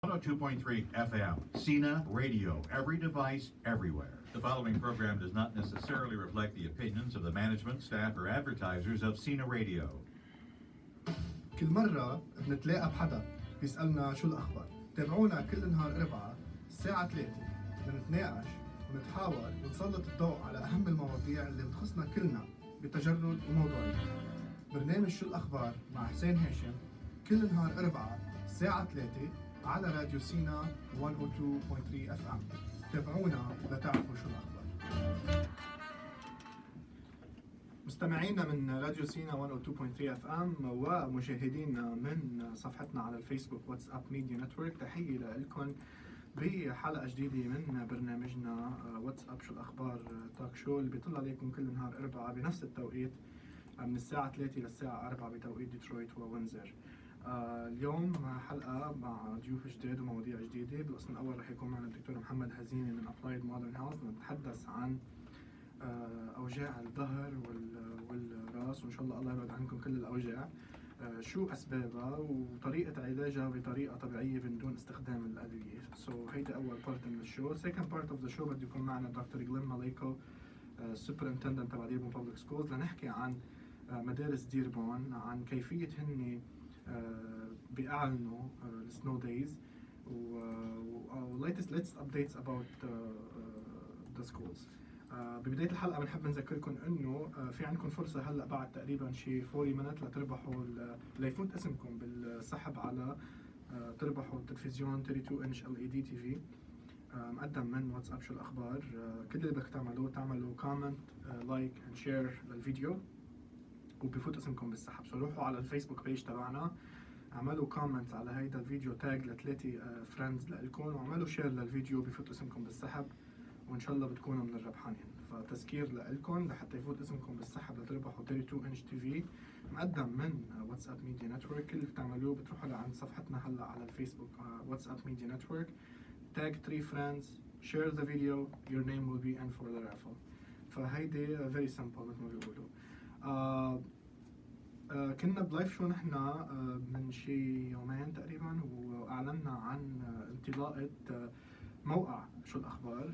102.3 FM, SINA Radio, every device, everywhere. The following program does not necessarily reflect the opinions of the management, staff, or advertisers of SINA Radio. كل مرة بنتلاقى بحدا بيسألنا شو الأخبار. تابعونا كل نهار أربعة الساعة 3 لنتناقش ونتحاور ونسلط الضوء على أهم المواضيع اللي بتخصنا كلنا بتجرد وموضوعية. برنامج شو الأخبار مع حسين هاشم كل نهار أربعة الساعة 3 على راديو سينا 102.3 FM. تابعونا لتعرفوا شو الأخبار. مستمعينا من راديو سينا 102.3 FM ومشاهدينا من صفحتنا على الفيسبوك واتساب ميديا نتورك، تحية لكم بحلقة جديدة من برنامجنا واتساب شو الأخبار توك شو اللي بيطلع عليكم كل نهار أربعة بنفس التوقيت من الساعة 3 للساعة 4 بتوقيت ديترويت ووينزر. اليوم حلقة مع ضيوف جداد ومواضيع جديدة. بالقسم الأول رح يكون معنا الدكتور محمد هزيمي من Applied Modern Health. نتحدث عن أوجاع الظهر والرأس، وإن شاء الله يبعد عنكم كل الأوجاع، شو أسبابها وطريقة علاجها بطريقة طبيعية من دون استخدام الأدوية. هيدا أول بارت من الشو. Second part of the show بده يكون معنا Dr.Glenn ماليكو Superintendent تبع Dearborn Public Schools لنحكي عن مدارس ديربورن، عن كيفية هني بيعلنوا السنو دايز و latest updates about the schools. ببداية الحلقة بنحب نذكركم انه في عندكم فرصة هلا بعد تقريبا شي 40 minutes لتربحوا ليفوت اسمكم بالسحب على تربحوا التلفزيون 32 انش LED TV مقدم من واتساب شو الأخبار. كل اللي بدك تعملوا كومنت لايك اند شير للفيديو وبفوت اسمكم بالسحب. روحوا على الفيسبوك بيج تبعنا، اعملوا كومنت على هيدا الفيديو، تاج لثلاثة فريندز لإلكم، وعملوا شير للفيديو بفوت اسمكم بالسحب، وإن شاء الله بتكونوا من الربحانين. فتذكير لإلكم لحتى يفوت اسمكم بالسحب لتربحوا 32 انش تي في مقدم من واتساب ميديا نتورك. كل اللي بتعملوه بتروحوا لعند صفحتنا هلا على الفيسبوك واتساب ميديا نتورك، تاج 3 friends, share the video, your name will be in for the raffle. فهيدي very simple مثل ما بيقولوا. كنا بلايف شو نحن من شي يومين تقريبا، واعلنا عن انطلاقة موقع شو الاخبار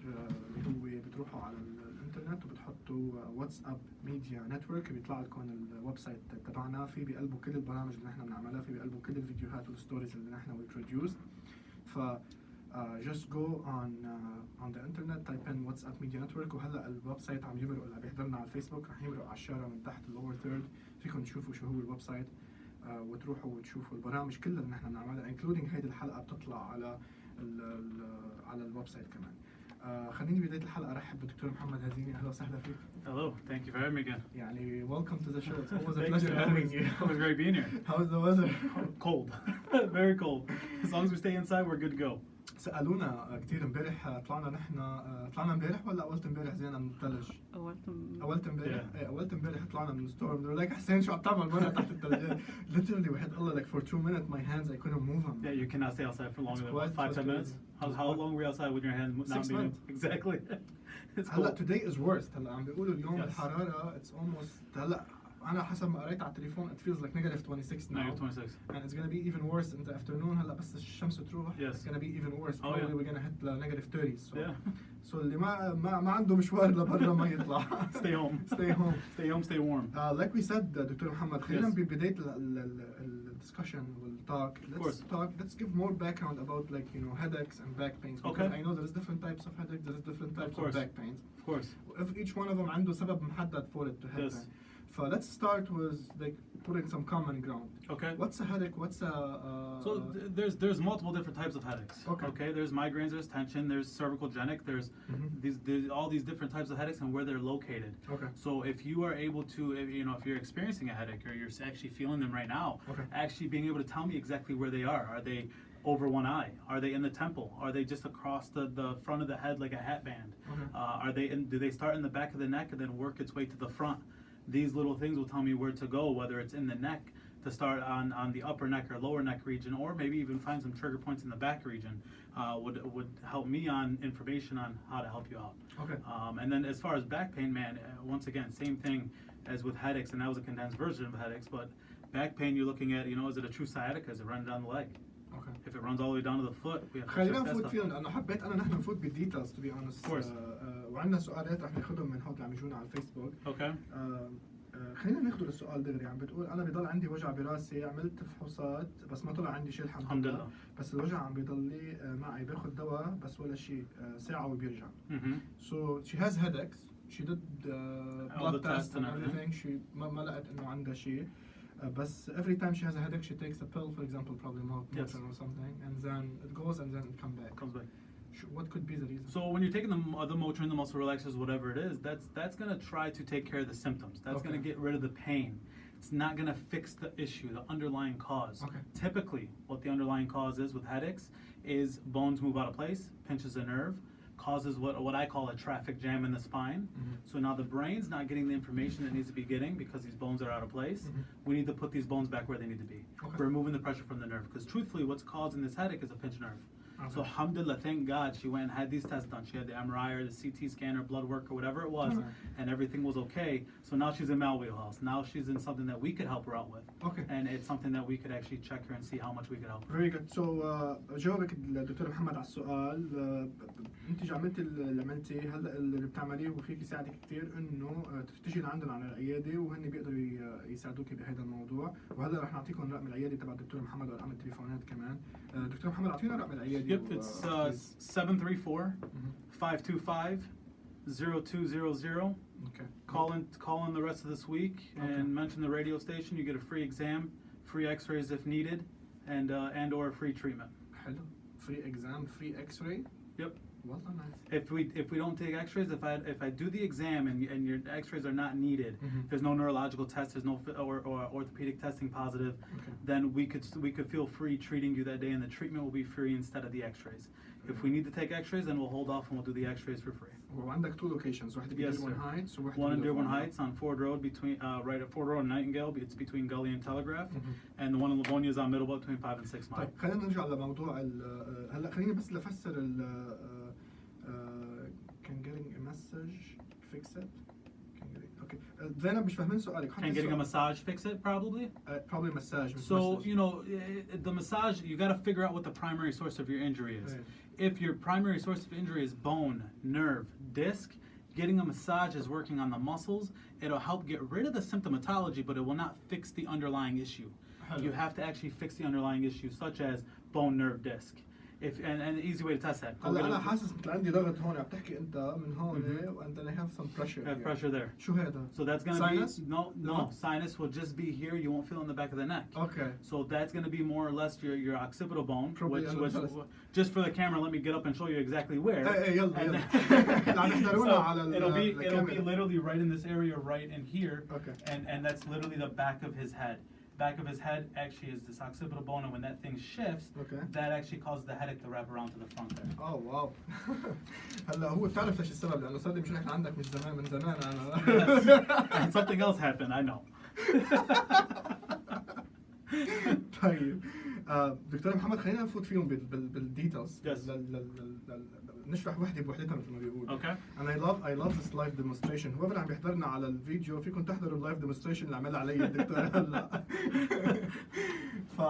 اللي هو بتروحوا على الانترنت وبتحطوا واتساب ميديا نتورك، بيطلع لكم الويب سايت تبعنا، في بقلبه كل البرامج اللي نحن بنعملها، في بقلبه كل الفيديوهات والستوريز اللي نحن we produce. ف just go on the internet, type in WhatsApp Media Network، وهلا الويب سايت عم يمرق اللي بيحضرنا على الفيسبوك رح يمرق على الشارع من تحت اللور ثيرد، فيكم تشوفوا شو هو الويب سايت وتروحوا وتشوفوا البرامج كلها اللي نحن بنعملها including هيدي الحلقة بتطلع على الويب سايت كمان. خليني بداية الحلقة ارحب بالدكتور محمد هزيمي. اهلا وسهلا فيك. Hello, thank you for having me again. يعني welcome to the show. It's always a pleasure having you. It was great being here. How's the weather? Cold, very cold. As long as we stay inside, we're good to go. سألونا كثير امبارح، طلعنا امبارح ولا اولت امبارح زينا من الثلج؟ اولت امبارح. ايه اولت امبارح طلعنا من الستورم. They're like حسين شو عم تعمل برا تحت الثلجات؟ Literally وحيد الله like for 2 minutes my hands I couldn't move them. Yeah, you cannot stay outside for longer than 5-10 minutes. How long were you outside with your hand not 6 being months. Exactly. It's هلا cold. today is worst. هلا عم بيقولوا اليوم Yes. الحرارة it's almost هلا أنا حسب ما قريت على التليفون it feels like negative 26 now. Negative 26. And it's gonna be even worse in the afternoon. هلا بس الشمس تروح. Yes. It's gonna be even worse. Oh, Probably yeah. we're gonna hit the negative 30s. So, Yeah. so اللي ما عنده مشوار لبرا ما يطلع. Stay home. Stay home. Stay home, stay warm. Like we said, دكتور محمد، خلينا Yes. ببداية الدiscussion والtalk. Let's give more background about headaches and back pains. Because Okay. I know there's different types of headaches, there's different types of back pains. Of course. If each one of them عنده سبب محدد for it to happen. Yes. So let's start with like putting some common ground. Okay. What's a headache? What's a So there's multiple different types of headaches. Okay. There's migraines, there's tension, there's cervicogenic, there's these all these different types of headaches and where they're located. Okay. So if you are able to, if you're experiencing a headache or you're actually feeling them right now, actually being able to tell me exactly where they are. Are they over one eye? Are they in the temple? Are they just across the front of the head like a hat band? Are they do they start in the back of the neck and then work its way to the front? These little things will tell me where to go, whether it's in the neck to start on the upper neck or lower neck region, or maybe even find some trigger points in the back region. Would help me on information on how to help you out. Okay. And then as far as back pain, man, once again, same thing as with headaches, and that was a condensed version of headaches. But back pain, you're looking at, is it a true sciatica? Is it running down the leg? Okay. If it runs all the way down to the foot, we have to خلينا check that نفوت stuff. فيهم لانه حبيت انا نحن نفوت بالديتيلز تو بي اونست. وعندنا سؤالات رح ناخذهم من هون اللي عم يجونا على الفيسبوك. Okay. خلينا ناخذ السؤال دغري. عم بتقول انا بضل عندي وجع براسي، عملت فحوصات بس ما طلع عندي شيء الحمد لله. بس الوجع عم بيضل لي معي، باخذ دواء بس ولا شيء، ساعة وبيرجع. So she has headaches. She did blood tests and everything. She ما لقت انه عندها شيء. بس every time she has a headache she takes a pill, for example probably Motrin or something, and then it goes and then it comes back. What could be the reason? So when you're taking the Motrin, the muscle relaxers, whatever it is, that's going to try to take care of the symptoms. That's going to get rid of the pain. It's not going to fix the issue, the underlying cause. Typically, what the underlying cause is with headaches is bones move out of place, pinches a nerve, causes what I call a traffic jam in the spine. So now the brain's not getting the information it needs to be getting because these bones are out of place. We need to put these bones back where they need to be. We're removing the pressure from the nerve, because truthfully what's causing this headache is a pinched nerve. So alhamdulillah, thank God she went and had these tests done. She had the MRI or the CT scan or blood work or whatever it was, and everything was okay. So now she's in Maleyko house. Now she's in something that we could help her out with. And it's something that we could actually check her and see how much we could help her. Very good. So جاوبك الدكتور محمد على السؤال. انت عملتي اللي عملتيه، هلا اللي بتعمليه وفيك يساعدك كثير انه تيجي لعندنا على العياده وهن بيقدروا يساعدوك بهذا الموضوع. وهلا رح نعطيكم رقم العياده تبع الدكتور محمد ورقم التليفونات كمان. دكتور محمد اعطينا رقم العياده. Yep, it's 734-525-0200. Okay. Call in the rest of this week and mention the radio station. You get a free exam, free X-rays if needed, and or a free treatment. حلو. Free exam, free X-ray. Yep. Well done, nice. If we don't take X-rays, if I do the exam and your X-rays are not needed, there's no neurological test, there's no or orthopedic testing positive, then we could feel free treating you that day, and the treatment will be free instead of the X-rays. If we need to take X-rays, then we'll hold off and we'll do the X-rays for free. وعندك two locations. واحدة Dearborn Heights وواحدة one in Dearborn Heights on Ford Road between right at Ford Road and Nightingale. It's between Gully and Telegraph, and the one in Livonia is on Middlebrook between 5 and 6 Mile. طيب خلينا نرجع لموضوع هلا خليني بس لفسر can getting a massage fix it. Okay. زينب مش فاهمين سؤالك. Can getting a massage fix it? Probably. Probably massage. So you know the massage, you got to figure out what the primary source of your injury is. If your primary source of injury is bone, nerve, disc, getting a massage is working on the muscles. It'll help get rid of the symptomatology, but it will not fix the underlying issue. You have to actually fix the underlying issue, such as bone, nerve, disc. And the easy way to test that. هلا أنا حاسس مثل عندي ضغط هون، عم تحكي أنت من هون and then I have some pressure. I have pressure there. شو هذا؟ So that's gonna sinus? be no. Sinus will just be here. You won't feel in the back of the neck. Okay. So that's gonna be more or less your occipital bone. Probably which just for the camera, let me get up and show you exactly where. يلا. It'll be literally right in this area, right in here. Okay. And that's literally the back of his head. Back of his head actually is this occipital bone, and when that thing shifts, that actually causes the headache to wrap around to the front there. Oh wow. هلا هو بتعرف ايش السبب؟ لانه صار لي مش نحن عندك مش زمان من زمان انا. Something else happened, I know. طيب دكتور محمد خلينا نفوت فيهم بالديتيلز. نشرح وحده بوحدتها مثل ما بيقول. Okay. And I love this live demonstration. whoever عم يحضرنا على الفيديو فيكم تحضروا اللايف demonstration اللي عملها علي الدكتور هلا. ف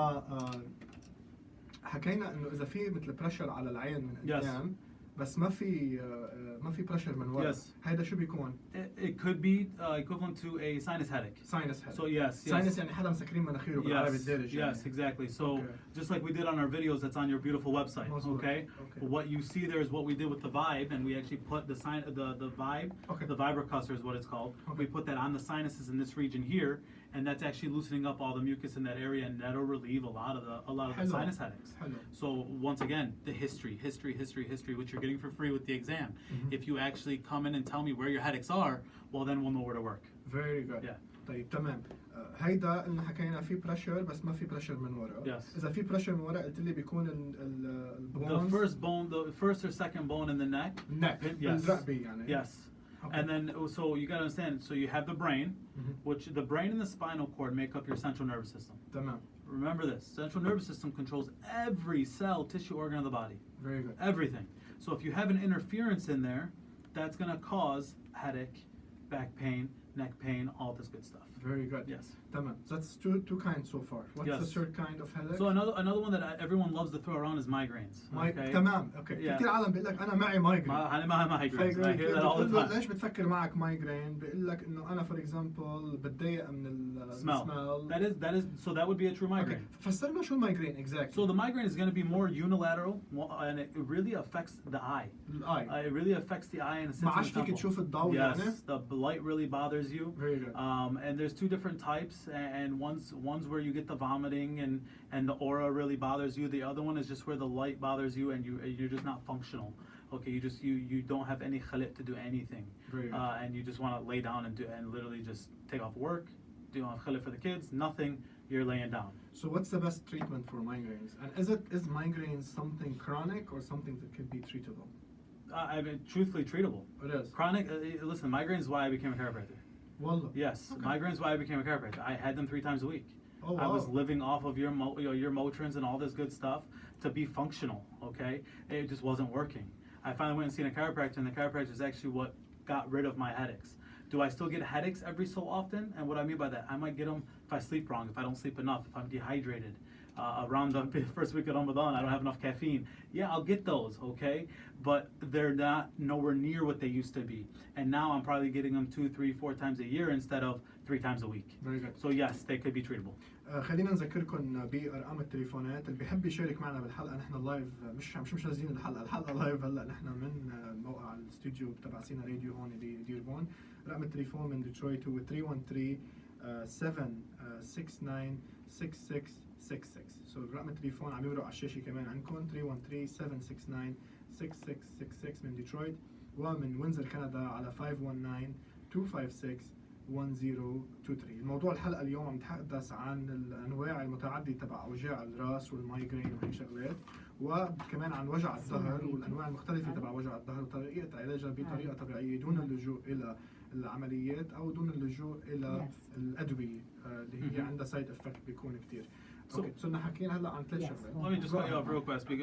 حكينا انه اذا في مثل بريشر على العين من قدام بس ما في بريشر من ورا. هيدا شو بيكون؟ It could be equivalent to a sinus headache. Sinus headache. So yes. Sinus يعني حدا مسكرين مناخيره بالعربي الدارج يعني. Yes, exactly. So just like we did on our videos that's on your beautiful website, okay? What you see there is what we did with the Vibe, and we actually put the Vibe, the vibrocussor is what it's called. We put that on the sinuses in this region here, and that's actually loosening up all the mucus in that area, and that'll relieve a lot of the sinus headaches. So once again, the history, which you're getting for free with the exam. If you actually come in and tell me where your headaches are, well then we'll know where to work. Very good. Yeah. طيب تمام. هيدا اللي حكينا في بريشر بس ما في بريشر من ورا. Yes. إذا في بريشر من ورا قلت لي بيكون البونز. The first or second bone in the neck. Yes. الرقبة يعني. Yes. And then, so you got to understand, so you have the brain, which the brain and the spinal cord make up your central nervous system. تمام. Remember this, central nervous system controls every cell, tissue, organ of the body. Very good. Everything. So if you have an interference in there, that's going to cause headache, back pain, neck pain, all this good stuff. Very good. Yes. تمام. That's two kinds so far. What's Yes. the third kind of headache? So another one that everyone loves to throw around is migraines. Okay. تمام. Okay. Yeah. كثير عالم بيقول لك أنا معي migraine. أنا معي migraines. I hear that all the time. ليش بتفكر معك migraine؟ بيقول لك إنه أنا for example بتضايق من smell. That is so that would be a true migraine. Okay. فسرنا شو migraine exactly. So the migraine is going to be more unilateral, and it really affects the eye. الآي. It really affects the eye and it sits ما in عادش the فيك temple. تشوف الضوء Yes, يعني. the light really bothers you. Very good. And there's two different types, and one's where you get the vomiting and the aura really bothers you. The other one is just where the light bothers you and you're just not functional. Okay, you don't have any khalit to do anything. Very good. And you just want to lay down and literally just take off work, do khalit for the kids, nothing. You're laying down. So what's the best treatment for migraines? And is migraines something chronic or something that can be treatable? I mean, truthfully treatable. It is. Chronic. Listen, migraine is why I became a chiropractor. Wallah. Yes, Okay. migraine is why I became a chiropractor. I had them 3 times a week. Oh, wow. I was living off of your Motrins and all this good stuff to be functional. Okay, it just wasn't working. I finally went and seen a chiropractor, and the chiropractor is actually what got rid of my headaches. Do I still get headaches every so often? And what I mean by that, I might get them if I sleep wrong, if I don't sleep enough, if I'm dehydrated. Around the first week of Ramadan, I don't have enough caffeine. Yeah, I'll get those, okay? But they're not nowhere near what they used to be. And now I'm probably getting them 2, 3, 4 times a year instead of 3 times a week. Very good. So yes, they could be treatable. خلينا نذكركم بأرقام التليفونات اللي بيحب يشارك معنا بالحلقة. نحن لايف مش نازلين الحلقة لايف هلا. نحن من موقع الاستوديو تبع سينا راديو هون بديربون. رقم التليفون من ديترويت هو 313 769 6666. So رقم التليفون عم يمرق على الشاشة كمان عندكم 313 769 6666 من ديترويت، ومن وينزر كندا على 519 256 1023. الموضوع الحلقة اليوم عم نتحدث عن الأنواع المتعددة تبع أوجاع الرأس والمايجرين وهي شغلات، وكمان عن وجع الظهر والأنواع المختلفة تبع وجع الظهر وطريقة علاجها بطريقة طبيعية دون اللجوء إلى العمليات أو دون اللجوء إلى الأدوية اللي هي عندها سايد افكت بيكون كتير. Okay, so حكينا هلا عن 3 شغلات. Let me just cut you off real quick,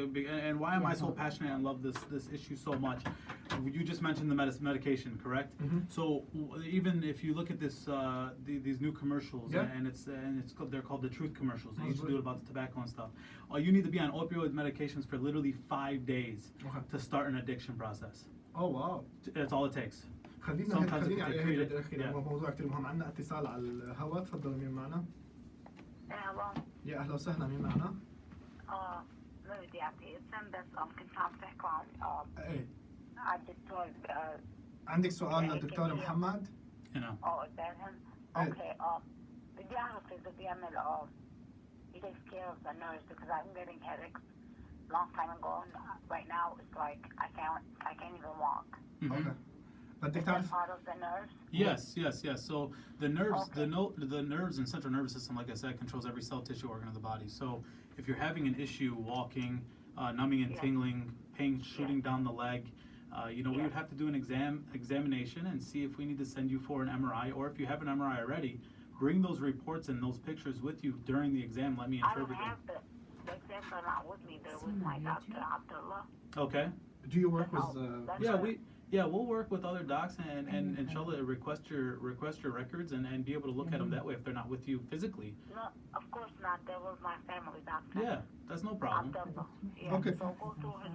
and why am I so passionate and love this issue so much? You just mentioned the medication, correct? Mm-hmm. So even if you look at this, these new commercials, Yeah. and they're called the truth commercials. They used to do it about the tobacco and stuff. You need to be on opioid medications for literally 5 days to start an addiction process. Oh wow. That's all it takes. خلينا على هيك الأخير. موضوع كتير مهم. عندنا اتصال على الهواء. تفضل. مين معنا؟ يا أهلا وسهلا. مين معنا؟ بدي أعطي اسم بس كنت عم تحكوا عن إيه. الدكتور. عندك سؤال للدكتور محمد؟ هنا. قدامهم. اوكي. بدي أعرف إذا بيعمل he takes care of the nerves because I'm getting headaches long time ago and right now it's like I can't even walk. Mm-hmm. Okay. بدك Is that تعرف. part of the nerves? Yes. So the nerves, Okay. the nerves and central nervous system, like I said, controls every cell, tissue, organ of the body. So if you're having an issue walking, numbing and tingling, pain shooting down the leg, we would have to do an examination and see if we need to send you for an MRI, or if you have an MRI already, bring those reports and those pictures with you during the exam. Let me I don't interpret them. have the exams are not with me. They're with my doctor, Abdullah. Okay. Do you work with? We'll work with other docs and inshallah request your records and be able to look at them that way if they're not with you physically. No, of course not. There was my family doctor. Yeah, that's no problem. Abdullah. Yeah. Okay. So go through his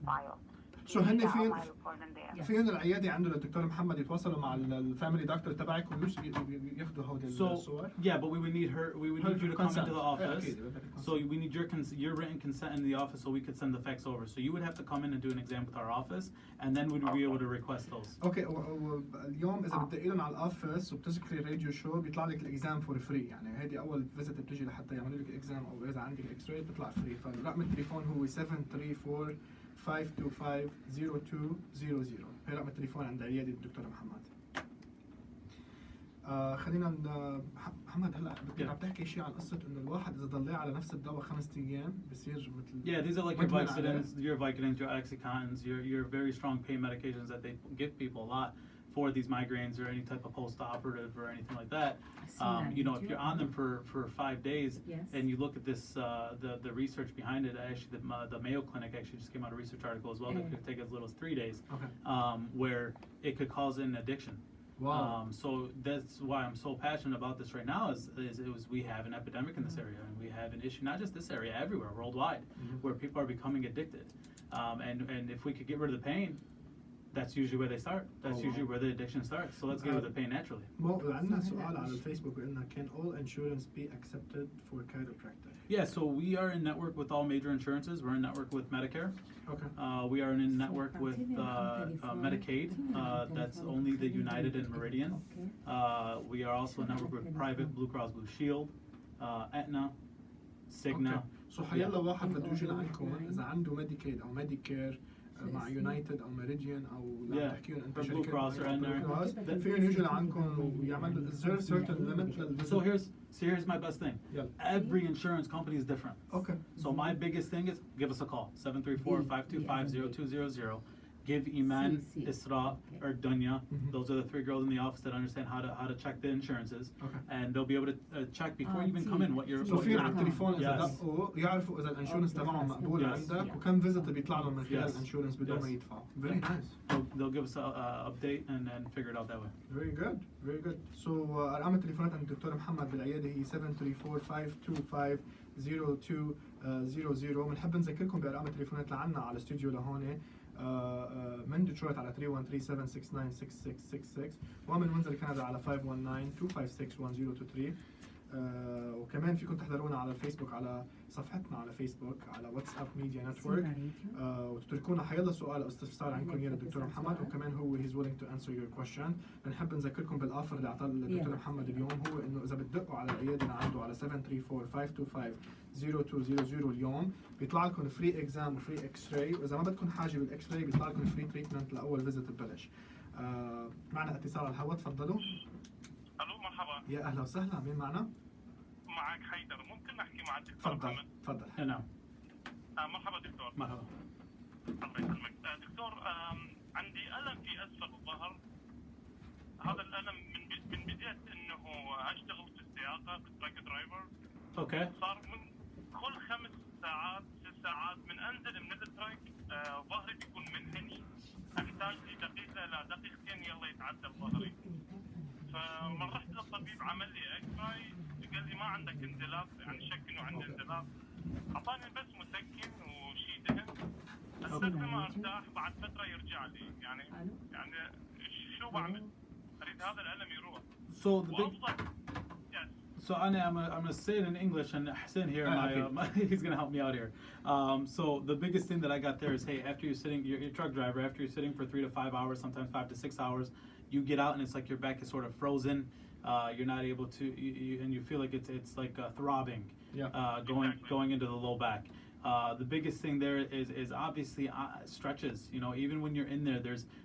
file. شو هن He's got فين؟ my report in there. فين العيادة عنده للدكتور محمد يتواصلوا مع الفاميلي دكتور تبعكم ياخذوا هودي الصور؟ Yeah, but we would need you to come consent. into the office. Yeah, So we need your written consent in the office so we could send the fax over. So you would have to come in and do an exam with our office, and then we'd be able to request those. اوكي. اليوم اذا بتدقي لهم على الاوفيس وبتذكري راديو شو بيطلع لك الاكزام فور فري، يعني هيدي اول فيزيت بتجي لحتى يعملوا لك اكزام، او اذا عندك اكس راي بتطلع فري. فرقم التليفون هو 734 525 0200. هي رقم التليفون عند عيادة الدكتور محمد. خلينا محمد هلا بدك عم تحكي شيء عن قصة إنه الواحد إذا ضليه على نفس الدواء 5 أيام بصير مثل. Yeah, these are like your Vicodins, your Oxycontins, your very strong pain medications that they give people a lot for these migraines or any type of post-operative or anything like that. If you're on them for 5 days, and you look at this, the research behind it, actually the Mayo Clinic actually just came out a research article as well that could take as little as 3 days, where it could cause an addiction. Wow. So that's why I'm so passionate about this right now is we have an epidemic in this area, and we have an issue, not just this area, everywhere, worldwide, where people are becoming addicted. And if we could get rid of the pain, that's usually where they start. That's usually where the addiction starts. So let's get rid of the pain naturally. عندنا سؤال على الفيسبوك بيقولنا can all insurance be accepted for chiropractic? Yeah, so we are in network with all major insurances. We're in network with Medicare. Okay. We are in network with Medicaid. That's only the United and Meridian. We are also in network with private Blue Cross Blue Shield, Aetna, Cigna. So حيلا واحد بده يجي لعندكم إذا عنده ميديكيد أو ميديكير مع يونايتد أو ميريديان أو لا تحكيون أنت Blue شركة Cross are in there. فيهم يجي لعندكم ويعمل reserve certain limit للvisit. So here's my best thing. Yeah. Every insurance company is different. Okay. So my biggest thing is give us a call, 734-525-0200. Give Iman, Isra, or Dunya. Those are the three girls in the office that understand how to check the insurances. Okay. And they'll be able to check before you even come in what you're. So فين على التليفون إذا دقوا يعرفوا إذا الانشورنس تبعهم مقبول عندك وكم فيزيت بيطلع لهم من خلال الانشورنس بدون ما يدفعوا. Very nice. They'll give us a update and figure it out that way. Very good, very good. So أرقام التليفونات عند الدكتور محمد بالعيادة هي 734-525-0200. بنحب نذكركم بأرقام التليفونات اللي عنا على الاستوديو لهون. من ديترويت على 313-769-6666 ومن وينزر كندا على 519-256-1023. وكمان فيكم تحضرونا على الفيسبوك على صفحتنا على فيسبوك على واتساب ميديا نتورك وتتركونا حيلا سؤال او استفسار عندكم يا الدكتور محمد وكمان هو he's willing to answer your question. بنحب نذكركم بالاوفر اللي اعطاه الدكتور محمد اليوم هو انه اذا بتدقوا على العياده اللي عنده على 734-525-0200 اليوم بيطلع لكم فري اكزام وفري اكس راي واذا ما بدكم حاجه بالاكس راي بيطلع لكم فري تريتمنت لاول فيزيت ببلاش. معنا اتصال على الهواء تفضلوا. الو مرحبا. يا اهلا وسهلا مين معنا؟ معك حيدر ممكن نحكي مع الدكتور محمد؟ تفضل. نعم. مرحبا دكتور. مرحبا. الله يسلمك. دكتور عندي ألم في أسفل الظهر. هذا الألم من بداية إنه أشتغل في السياقة كتراك درايفر. اوكي. صار من كل 5 ساعات 6 ساعات من أنزل من التراك ظهري بيكون منحني. أحتاج لي دقيقة إلى دقيقتين يلا يتعدل ظهري. فما رحت للطبيب عمل لي اكس-راي قال لي ما عندك انزلاق يعني شك انه عندي انزلاق. اعطاني بس مسكن وشي دهن استخدمه ارتاح بعد فتره يرجع لي يعني شو بعمل؟ اريد هذا الالم يروح. So I'm gonna say it in English, and Hussein here, he's gonna help me out here. So the biggest thing that I got there is, hey, after you're sitting, you're a truck driver, after you're sitting for 3 to 5 hours, sometimes 5 to 6 hours, you get out and it's like your back is sort of frozen. You're not able to, and you feel like it's like throbbing, going into the low back. The biggest thing there is obviously stretches. You know, even when you're in there,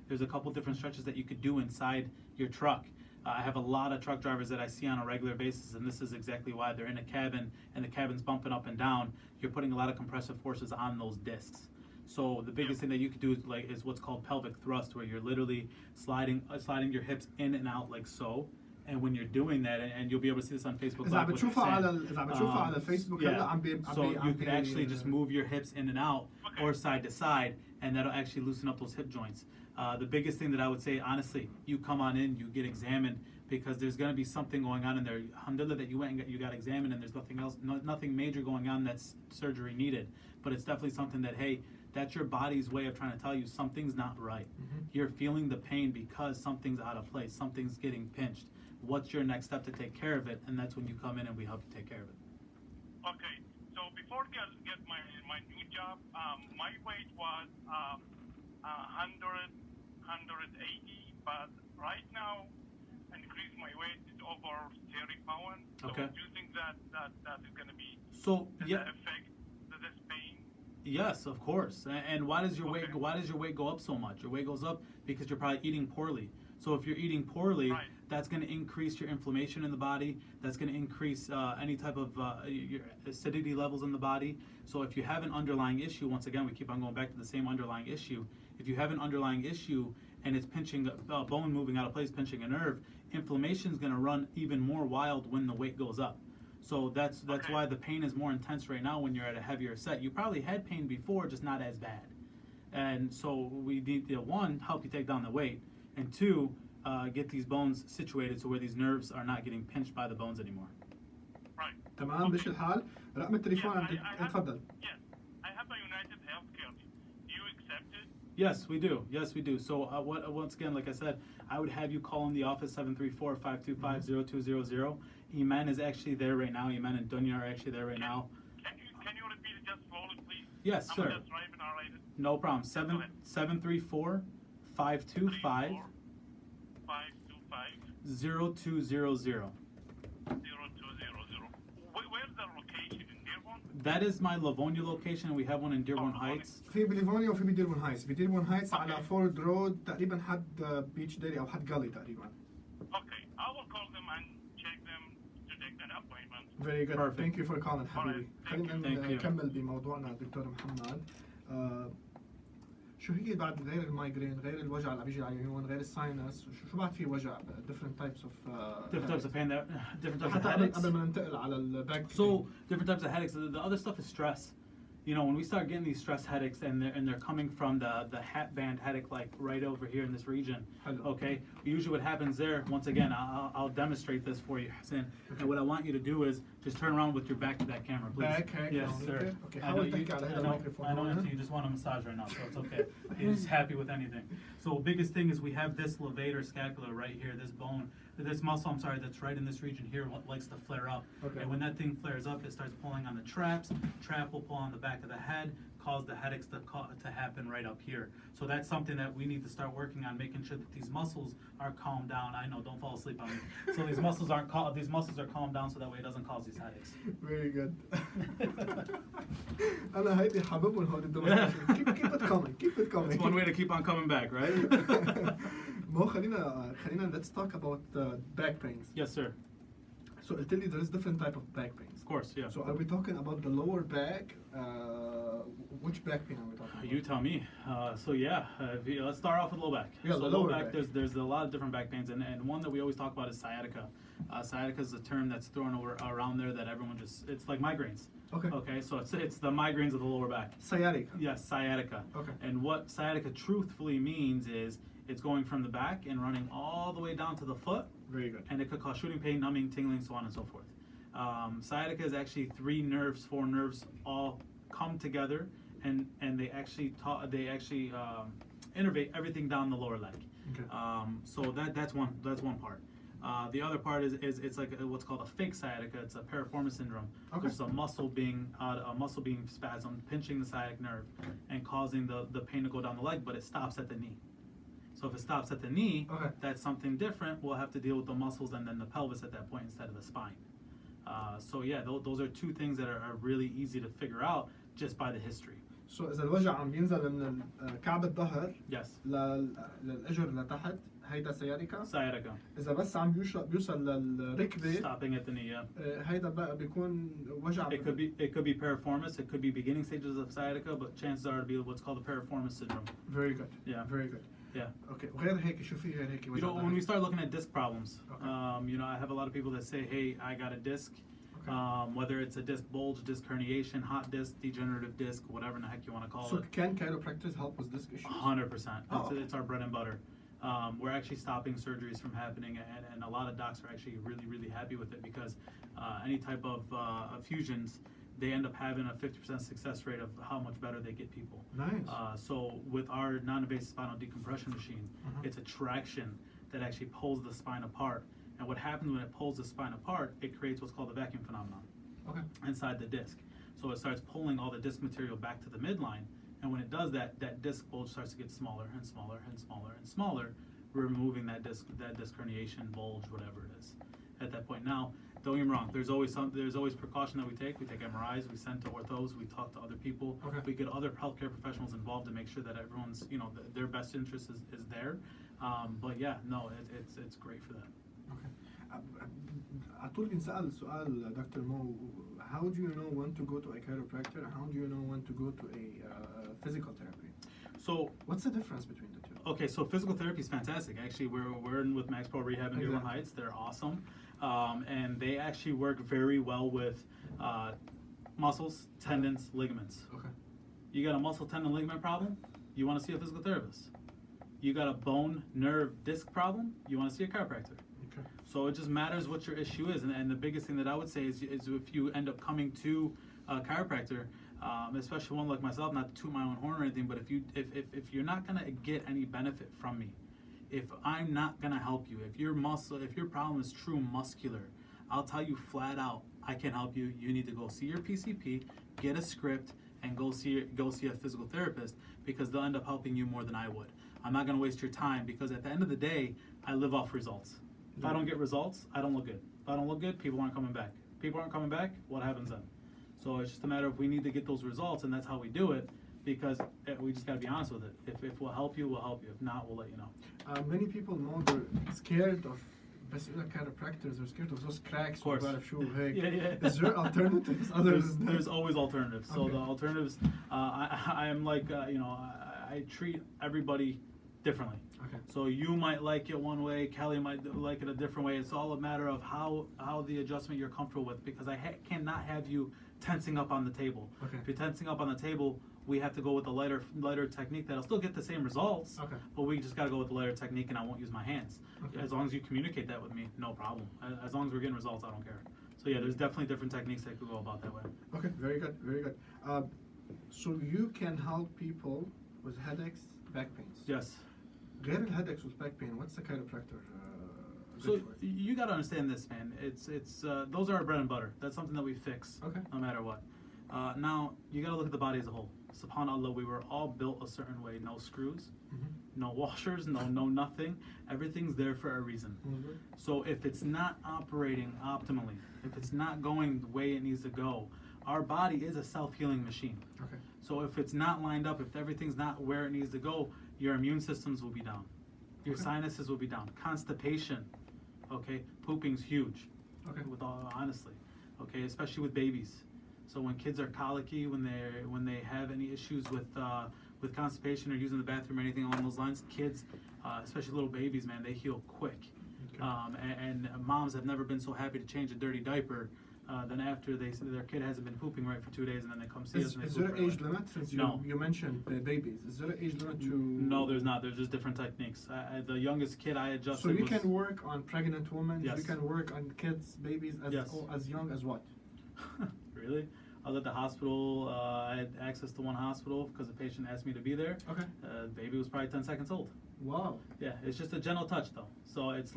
there's a couple different stretches that you could do inside your truck. I have a lot of truck drivers that I see on a regular basis, and this is exactly why they're in a cabin and the cabin's bumping up and down. You're putting a lot of compressive forces on those discs. So the biggest thing that you could do is what's called pelvic thrust, where you're literally sliding your hips in and out like so. And when you're doing that, and you'll be able to see this on Facebook Live. So you can actually just move your hips in and out or side to side, and that'll actually loosen up those hip joints. The biggest thing that I would say, honestly, you come on in, you get examined, because there's going to be something going on in there. Alhamdulillah that you went and you got examined, and there's nothing else, nothing major going on that's surgery needed. But it's definitely something that, hey, that's your body's way of trying to tell you something's not right. You're feeling the pain because something's out of place, something's getting pinched. What's your next step to take care of it? And that's when you come in and we help you take care of it. Okay, so before I get my new job, my weight was 180, but right now increase my weight is over 30 pounds. So okay. Do you think that is going to be affect this pain? Yes, of course. And why does your weight go up so much? Your weight goes up because you're probably eating poorly. So if you're eating poorly, that's going to increase your inflammation in the body. That's going to increase any type of your acidity levels in the body. So if you have an underlying issue, once again, we keep on going back to the same underlying issue. If you have an underlying issue and it's pinching a bone moving out of place, pinching a nerve, inflammation is going to run even more wild when the weight goes up. So that's why the pain is more intense right now when you're at a heavier set. You probably had pain before, just not as bad. And so we need to, one, help you take down the weight, and two, get these bones situated so where these nerves are not getting pinched by the bones anymore. Right. تمام مش الحال. رقم التليفون عندك اتفضل. Yes, I have a United Healthcare. Do you accept it? Yes, we do. Yes, we do. So once again, like I said, I would have you call in the office 734-525-0200. Iman is actually there right now. Iman and Dunya are actually there right now. Can you repeat it just slowly, please? Yes, sir. I'm just driving already. No problem. 734-525-0200. 0200. Where's the location in Dearborn? That is my Livonia location. We have one in Dearborn Heights. في بليفونيا وفي بديربون هايتس. بديربون هايتس على فورد رود تقريبا حد بيتش ديري او حد جالي تقريبا. Okay, I will call them and check them to take an appointment. Very good. Perfect. Thank you for calling حبيبي. Thank خلينا you. نكمل بموضوعنا دكتور محمد. شو هي بعد غير المايجرين غير الوجع اللي بيجي على العيون غير الساينس شو بعد في وجع different types of Different types of pain, different types of حتى headaches. قبل ما ننتقل على الباك. So different types of headaches. The other stuff is stress. You know, when we start getting these stress headaches and they're coming from the hat band headache, like right over here in this region. Hello. Okay. Usually, what happens there? Once again, I'll demonstrate this for you, Hussein. And what I want you to do is just turn around with your back to that camera, please. Back, yes, sir. Okay. I know, حاول تحكي على هذا الميكروفون. I know you just want a massage right now, so it's okay. You're just happy with anything. So biggest thing is we have this levator scapula right here, this bone, this muscle, I'm sorry, that's right in this region here, what likes to flare up. Okay. And when that thing flares up, it starts pulling on the traps. Trap will pull on the back of the head, cause the headaches to happen right up here. So that's something that we need to start working on, making sure that these muscles are calmed down. I know, don't fall asleep on me. So these muscles are calmed down so that way it doesn't cause these headaches. Very good. أنا هيدي حاببهم هول الدراسات. Keep it coming. Keep it coming. It's one way to keep on coming back, right? مو خلينا let's talk about back pains. Yes, sir. So قلت لي there is different type of back pains. Of course, yeah. So are we talking about the lower back? Which back pain are we talking about? You tell me. Let's start off with low back. Yeah, so the low lower back, back. There's a lot of different back pains, and one that we always talk about is sciatica. Sciatica is a term that's thrown around there that everyone it's like migraines. Okay. Okay, so it's the migraines of the lower back. Sciatica. Yes, sciatica. Okay. And what sciatica truthfully means is it's going from the back and running all the way down to the foot. Very good. And it could cause shooting pain, numbing, tingling, so on and so forth. Sciatica is actually four nerves all come together, and they actually innervate everything down the lower leg. Okay. So that's one part. The other part is it's like what's called a fake sciatica. It's a piriformis syndrome. Okay. Which is a muscle being spasmed, pinching the sciatic nerve, and causing the pain to go down the leg, but it stops at the knee. So if it stops at the knee, Okay. that's something different. We'll have to deal with the muscles and then the pelvis at that point instead of the spine. So yeah, those are two things that are really easy to figure out just by the history. So إذا الوجع عم بينزل من كعب الظهر Yes. للإجر لتحت هيدا سياريكا. Sciatica. إذا بس عم بيوصل للركبة Stopping at the knee, yeah. هيدا بقى بيكون وجع. It could be piriformis. It could be beginning stages of sciatica, but chances are to be what's called the piriformis syndrome. Very good. Yeah. Very good. Yeah. Okay. وغير هيك شو في غير هيك You وجع know, when we start looking at disc problems, Okay. I have a lot of people that say, hey, I got a disc. Okay. Whether it's a disc bulge, disc herniation, hot disc, degenerative disc, whatever in the heck you want to call So it. can chiropractors help with this issue? 100%. Oh. It's our bread and butter. We're actually stopping surgeries from happening, and a lot of docs are actually really, really happy with it because any type of fusions, they end up having a 50% success rate of how much better they get people. Nice. So with our non-invasive spinal decompression machine, Uh-huh. it's a traction that actually pulls the spine apart. And what happens when it pulls the spine apart, it creates what's called the vacuum phenomenon Okay. inside the disc. So it starts pulling all the disc material back to the midline. And when it does that, that disc bulge starts to get smaller and smaller and smaller and smaller, removing that disc herniation, bulge, whatever it is. At that point, now, don't get me wrong. There's always precaution that we take. We take MRIs. We send to orthos. We talk to other people. Okay. We get other healthcare professionals involved to make sure that everyone's, their best interest is there. But yeah, no, it's great for that. Okay. على طول بنسأل سؤال دكتور مو how do you know when to go to a chiropractor and how do you know when to go to a physical therapy? So What's the difference between the two? okay, so physical therapy is fantastic. Actually, we're in with Max Pro Rehab in Dearborn Exactly. Heights. They're awesome, and they actually work very well with muscles, tendons, ligaments. Okay. You got a muscle, tendon, ligament problem? You want to see a physical therapist? You got a bone, nerve, disc problem, you want to see a chiropractor. Okay. So it just matters what your issue is. And the biggest thing that I would say is if you end up coming to a chiropractor, especially one like myself, not to toot my own horn or anything, but if you're not going to get any benefit from me, if I'm not going to help you, if your problem is true muscular, I'll tell you flat out, I can help you. You need to go see your PCP, get a script, and go see a physical therapist, because they'll end up helping you more than I would. I'm not going to waste your time, because at the end of the day, I live off results. If I don't get results, I don't look good. If I don't look good, people aren't coming back. If people aren't coming back, what happens then? So it's just a matter of we need to get those results, and that's how we do it, because we just got to be honest with it. If we'll help you, we'll help you. If not, we'll let you know. Many people know they're scared of بس يقول لك chiropractors are scared of those cracks. Of course. Yeah. Is there alternatives? There's always alternatives. So Okay. the alternatives, I am like, I treat everybody differently. Okay. So you might like it one way, Kelly might like it a different way. It's all a matter of how the adjustment you're comfortable with, because I cannot have you tensing up on the table. Okay. If you're tensing up on the table, we have to go with the lighter technique that'll still get the same results. Okay. But we just got to go with the lighter technique, and I won't use my hands. Okay. As long as you communicate that with me, no problem. As long as we're getting results, I don't care. So yeah, there's definitely different techniques that could go about that way. Okay, very good, very good. So you can help people with headaches, back pains. Yes. غير الheadaches with back pain, what's the chiropractor So good for? you got to understand this, man. It's those are our bread and butter. That's something that we fix, Okay. no matter what. Now you got to look at the body as a whole. SubhanAllah, we were all built a certain way. No screws, no washers, no nothing. Everything's there for a reason. So if it's not operating optimally, if it's not going the way it needs to go, our body is a self-healing machine. Okay. So if it's not lined up, if everything's not where it needs to go, your immune systems will be down. Your Okay. sinuses will be down. Constipation, okay? Pooping's huge. Okay. With all honestly, okay, especially with babies. So when kids are colicky, when they have any issues with constipation or using the bathroom or anything along those lines, kids, especially little babies, man, they heal quick. Okay. And moms have never been so happy to change a dirty diaper than after their kid hasn't been pooping right for 2 days, and then they come see us. And Is they there poop an right age away. limit? Since No. you mentioned babies, is there an age limit to? No, there's not. There's just different techniques. The youngest kid I adjusted. So you was, can work on pregnant women. Yes. You can work on kids, babies, as young as what? Really? I was at the hospital. I had access to one hospital because the patient asked me to be there. Okay. The baby was probably 10 seconds old. Wow. Yeah, it's just a gentle touch though. So it's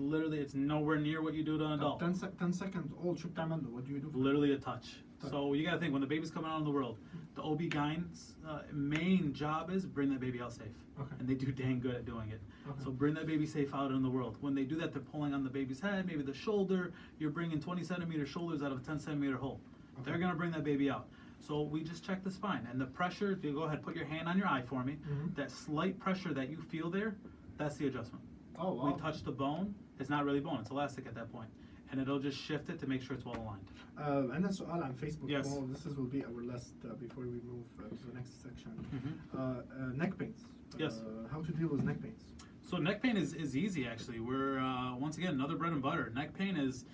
nowhere near what you do to an adult. 10 seconds old, شو بتعمل له? What do you do? Literally a touch. So you gotta think, when the baby's coming out in the world, the OB-GYN's main job is bring that baby out safe. Okay. And they do dang good at doing it. Okay. So bring that baby safe out in the world. When they do that, they're pulling on the baby's head, maybe the shoulder. You're bringing 20 centimeter shoulders out of a 10 centimeter hole. Okay. They're gonna bring that baby out. So we just check the spine, and the pressure, you go ahead, put your hand on your eye for me. Mhm. That slight pressure that you feel there, that's the adjustment. Oh wow. We touch the bone, it's not really bone, it's elastic at that point. And it'll just shift it to make sure it's well aligned. عندنا سؤال عن Facebook. Yes. Well, this will be our last before we move to the next section. Mhm. Neck pains. Yes. How to deal with neck pains? So neck pain is easy actually. We're once again another bread and butter. Neck pain is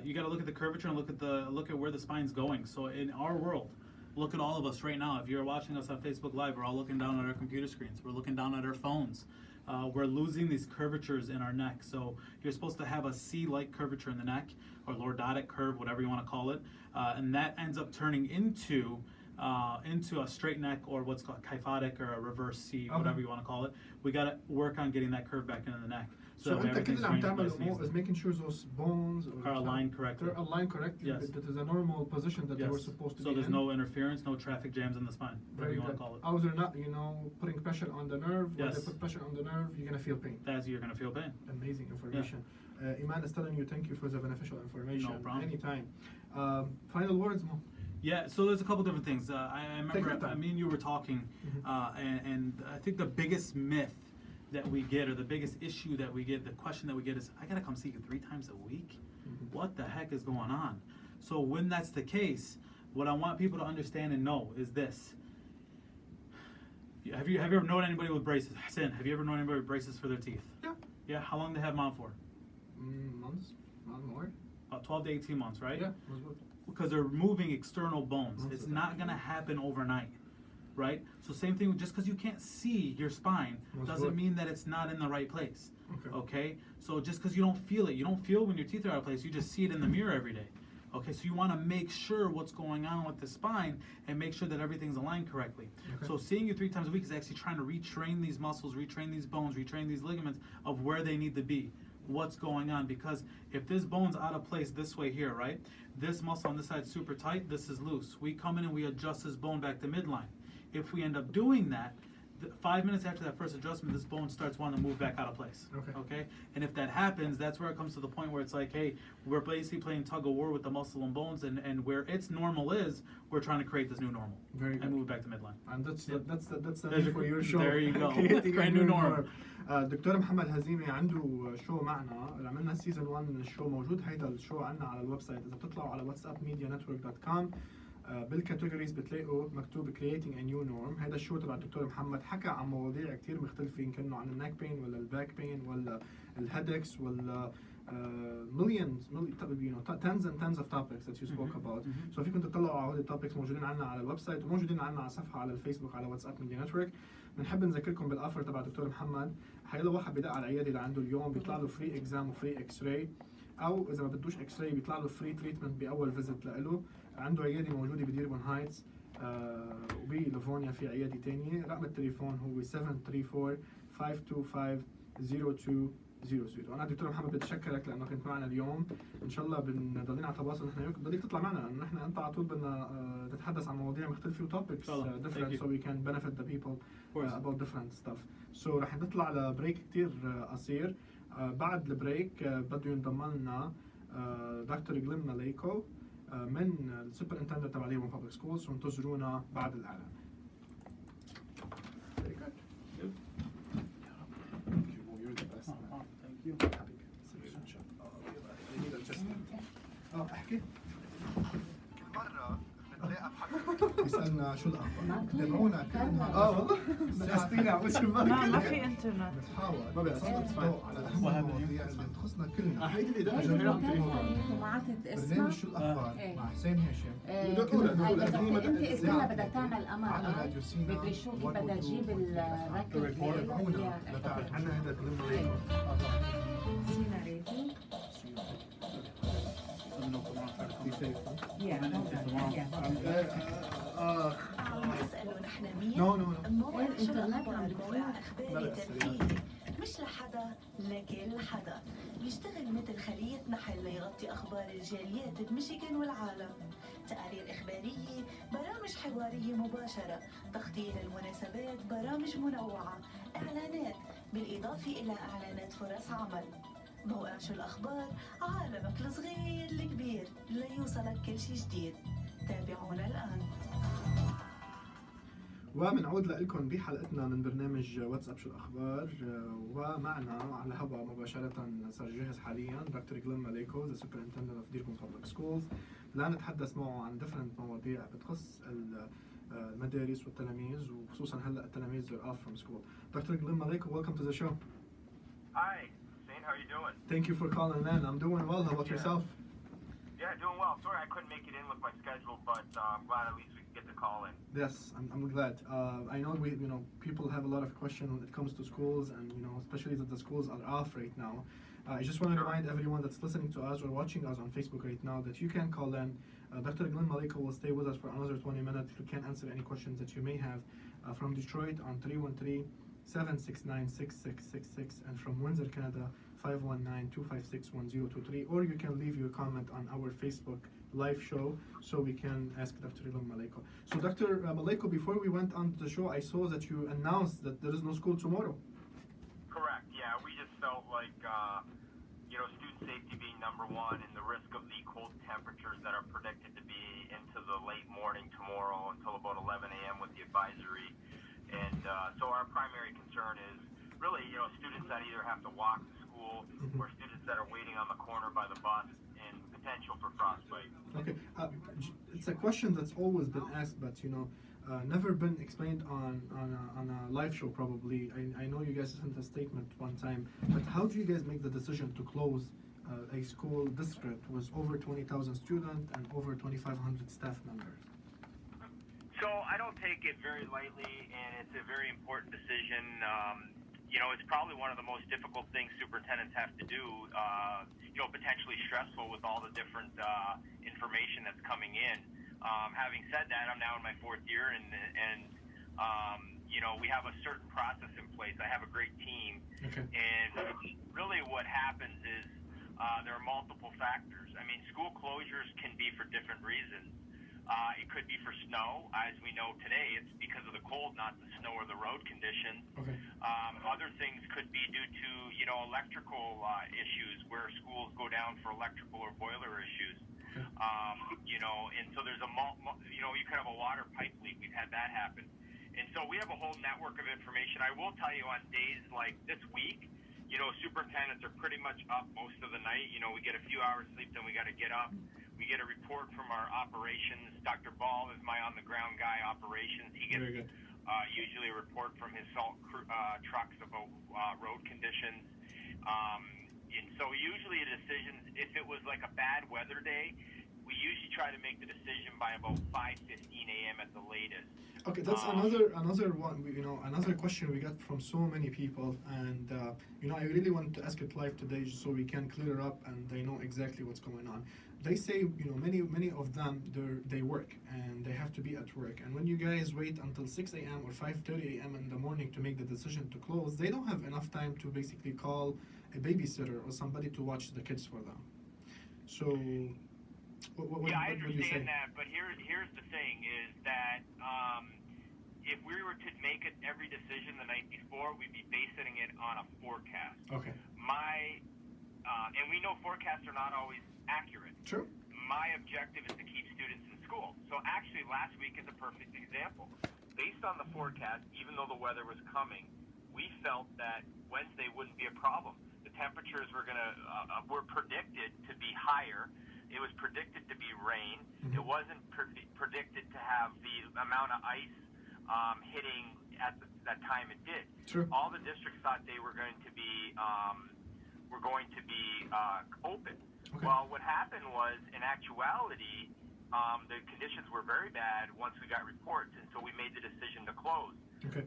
you got to look at the curvature and look at where the spine's going. So in our world, look at all of us right now. If you're watching us on Facebook Live, we're all looking down at our computer screens. We're looking down at our phones. We're losing these curvatures in our neck. So you're supposed to have a C-like curvature in the neck, or lordotic curve, whatever you want to call it, and that ends up turning into a straight neck, or what's called kyphotic, or a reverse C, whatever you want to call it. We got to work on getting that curve back into the neck. So that way أنت كل everything's اللي عم going nice and تعمله easy. is making sure those bones Are aligned correctly. They're aligned correctly. Yes. That is a normal position that they were Yes. supposed to So be there's in. no interference, no traffic jams in the spine, whatever Very you want good. to call it. Hours are not, putting pressure on the nerve. When Yes. they put pressure on the nerve, you're gonna feel pain. That's you're gonna feel pain. Amazing information. Iman is telling you thank you for the beneficial information. No problem. Anytime. Final words, Mo. Yeah, so there's a couple different things. I Take your remember time. me and you were talking, and I think the biggest myth that we get, or the biggest issue that we get, the question that we get is, I gotta come see you 3 times a week? What the heck is going on? So when that's the case, what I want people to understand and know is this. Have you ever known anybody with braces? Hussein, have you ever known anybody with braces for their teeth? Yeah. Yeah, how long they have them on for? Months, not more. About 12 to 18 months, right? Yeah, was good. Because they're removing external bones. Most It's of the not time. going to happen overnight. right? So same thing, just because you can't see your spine doesn't mean that it's not in the right place, okay? So just because you don't feel it, you don't feel when your teeth are out of place, you just see it in the mirror every day. Okay, so you want to make sure what's going on with the spine and make sure that everything's aligned correctly. So seeing you 3 times a week is actually trying to retrain these muscles, retrain these bones, retrain these ligaments of where they need to be, what's going on. Because if this bone's out of place this way here, right, this muscle on this side is super tight, this is loose. We come in and we adjust this bone back to midline. If we end up doing that, 5 minutes after that first adjustment, this bone starts wanting to move back out of place. Okay? And if that happens, that's where it comes to the point where it's like, hey, we're basically playing tug of war with the muscle and bones, and where its normal is, we're trying to create this new normal. Very good. And move it back to midline. And that's the name for your show. There you go. Create new norm. دكتور محمد هزيمي عنده شو معنا، عملنا سيزون 1 من الشو، موجود هيدا الشو عندنا على الويب سايت. اذا بتطلعوا على whatsappmedianetwork.com بالكاتيجوريز بتلاقوا مكتوب creating a new norm. هذا الشو تبع الدكتور محمد حكى عن مواضيع كتير مختلفة، يمكن عن النك بين ولا الباك بين ولا الهيدكس ولا millions, you know, tens and tens of topics that you spoke about. So فيكم تطلعوا على هذه التوبكس موجودين عندنا على الويب سايت وموجودين عندنا على صفحة على الفيسبوك على واتساب ميديا نتورك. بنحب نذكركم بالاوفر تبع الدكتور محمد. حيلا واحد بدق على العياده اللي عنده اليوم بيطلع له فري اكزام وفري اكس راي، او اذا ما بدوش اكس راي بيطلع له فري تريتمنت باول فيزيت له. عنده عياده موجوده بديربون هايتس وبليفونيا في عياده ثانيه. رقم التليفون هو 734-525-0200. وانا دكتور محمد بتشكرك لانه كنت معنا اليوم. ان شاء الله بنضلين على تواصل نحن وياك، بضلك تطلع معنا لانه نحن انت على طول بدنا تتحدث عن مواضيع مختلفه وتوبكس different so we can benefit the people about different stuff. So رح نطلع لبريك كتير قصير. بعد البريك بده ينضم لنا دكتور جلين ماليكو من السوبر انتندنت تبع ديربورن بابليك سكولز، وانتظرونا بعد الاعلان. Very good. Thank you. You're the best. Thank you. احكي. كل مرة بنتلاقى بحدا بيسألنا شو الأخبار؟ تابعونا كلنا. والله نقصتينا على وش ما في انترنت. بنحاول ما بيأثرش الضوء على أهم المواضيع اللي تخصنا كلنا. هيدي الإدارة برنامج شو الأخبار مع حسين هاشم. انت قلنا بدك تعمل امر بدي شو بدك تجيب الركب تابعونا لتعرف عنا هذا الكلام. سينا ريدي اسألوا نحن مين؟ نو موقع شو الأخبار أخباري ترفيهي مش لحدا لكل حدا. بيشتغل مثل خلية نحل ليغطي أخبار الجاليات بميشيغان والعالم. تقارير إخبارية، برامج حوارية مباشرة، تغطية للمناسبات، برامج منوعة، إعلانات، بالإضافة إلى إعلانات فرص عمل. موقع شو الأخبار عالمك الصغير الكبير ليوصلك كل شي جديد. تابعونا الآن. وبنعود لكم بحلقتنا من برنامج واتساب شو الأخبار، ومعنا على الهواء مباشرة صار جاهز حاليا دكتور جلين ماليكو the superintendent of Dearborn Public Schools. لا نتحدث معه عن different مواضيع بتخص المدارس والتلاميذ، وخصوصا هلا التلاميذ are off from school. Dr. Glenn Maleyko, welcome to the show. Hi, Hussein, how are you doing? Thank you for calling in. I'm doing well. How about yourself? Yeah, doing well. Sorry I couldn't make it in with my schedule, but I'm glad at least we could get the call in. Yes, I'm glad. I know people have a lot of questions when it comes to schools, and especially that the schools are off right now. I just want to remind everyone that's listening to us or watching us on Facebook right now that you can call in. Dr. Glenn Maleyko will stay with us for another 20 minutes. He can answer any questions that you may have from Detroit on 313-769-6666, and from Windsor, Canada, 519-256-1023, or you can leave your comment on our Facebook live show so we can ask Dr. Glenn Maleyko. So Dr. Maleyko, before we went on to the show, I saw that you announced that there is no school tomorrow. Correct, yeah. We just felt like, student safety being number one, and the risk of the cold temperatures that are predicted to be into the late morning tomorrow until about 11 a.m. with the advisory. And so our primary concern is really, students that either have to walk to school or students that are waiting on the corner by the bus and potential for frostbite. Okay, it's a question that's always been asked, but never been explained on a live show probably. I know you guys sent a statement one time, but how do you guys make the decision to close a school district with over 20,000 students and over 2,500 staff members? So I don't don't take it very lightly, and it's a very important decision. You know, it's probably one of the most difficult things superintendents have to do, you know, potentially stressful with all the different information that's coming in. Having said that, I'm now in my 4th year, and you know, we have a certain process in place. I have a great team, and really what happens is there are multiple factors. I mean, school closures can be for different reasons. It could be for snow. As we know today, it's because of the cold, not the snow or the road conditions. Other things could be due to, you know, electrical issues where schools go down for electrical or boiler issues. You know, and so there's you know, you could have a water pipe leak. We've had that happen. And so we have a whole network of information. I will tell you on days like this week, you know, superintendents are pretty much up most of the night. You know, we get a few hours sleep, then we got to get up. We get a report from our operations. Dr. Ball is my on-the-ground guy, operations. He gets usually a report from his salt trucks about road conditions. And so usually a decision, if it was like a bad weather day, we usually try to make the decision by about 5:15 a.m. at the latest. Okay, that's another one. You know, another question we got from so many people, and you know, I really want to ask it live today so we can clear up and they know exactly what's going on. They say, you know, many of them they work and they have to be at work, and when you guys wait until 6 a.m. or 5:30 a.m. in the morning to make the decision to close, they don't have enough time to basically call a babysitter or somebody to watch the kids for them. So, what I would you say? understand that, but here's the thing: is that if we were to make it every decision the night before, we'd be basing it on a forecast. Okay. And we know forecasts are not always accurate. True. My objective is to keep students in school. So actually, last week is a perfect example. Based on the forecast, even though the weather was coming, we felt that Wednesday wouldn't be a problem. The temperatures were predicted to be higher. It was predicted to be rain. It wasn't predicted to have the amount of ice hitting at that time it did. True. All the districts thought they were going to be open. Okay. Well, what happened was, in actuality, the conditions were very bad once we got reports, and so we made the decision to close. Okay.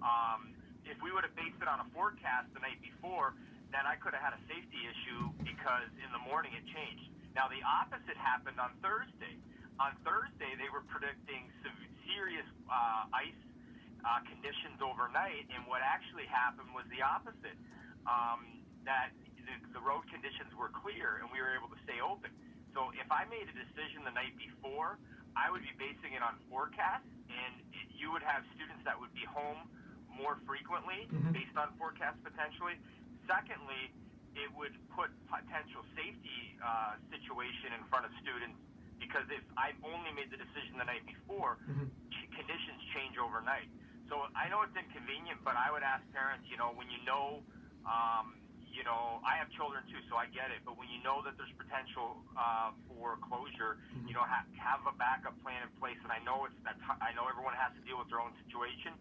If we would have based it on a forecast the night before, then I could have had a safety issue because in the morning it changed. Now, the opposite happened on Thursday. On Thursday, they were predicting serious ice conditions overnight, and what actually happened was the opposite. That the road conditions were clear, and we were able to stay open. So if I made a decision the night before, I would be basing it on forecasts, and you would have students that would be home more frequently based on forecasts potentially. Secondly, it would put potential safety situation in front of students, because if I only made the decision the night before, conditions change overnight. So I know it's inconvenient, but I would ask parents, you know, when you know, you know, I have children too, so I get it. But when you know that there's potential for closure, you know, have a backup plan in place. And I know I know everyone has to deal with their own situation.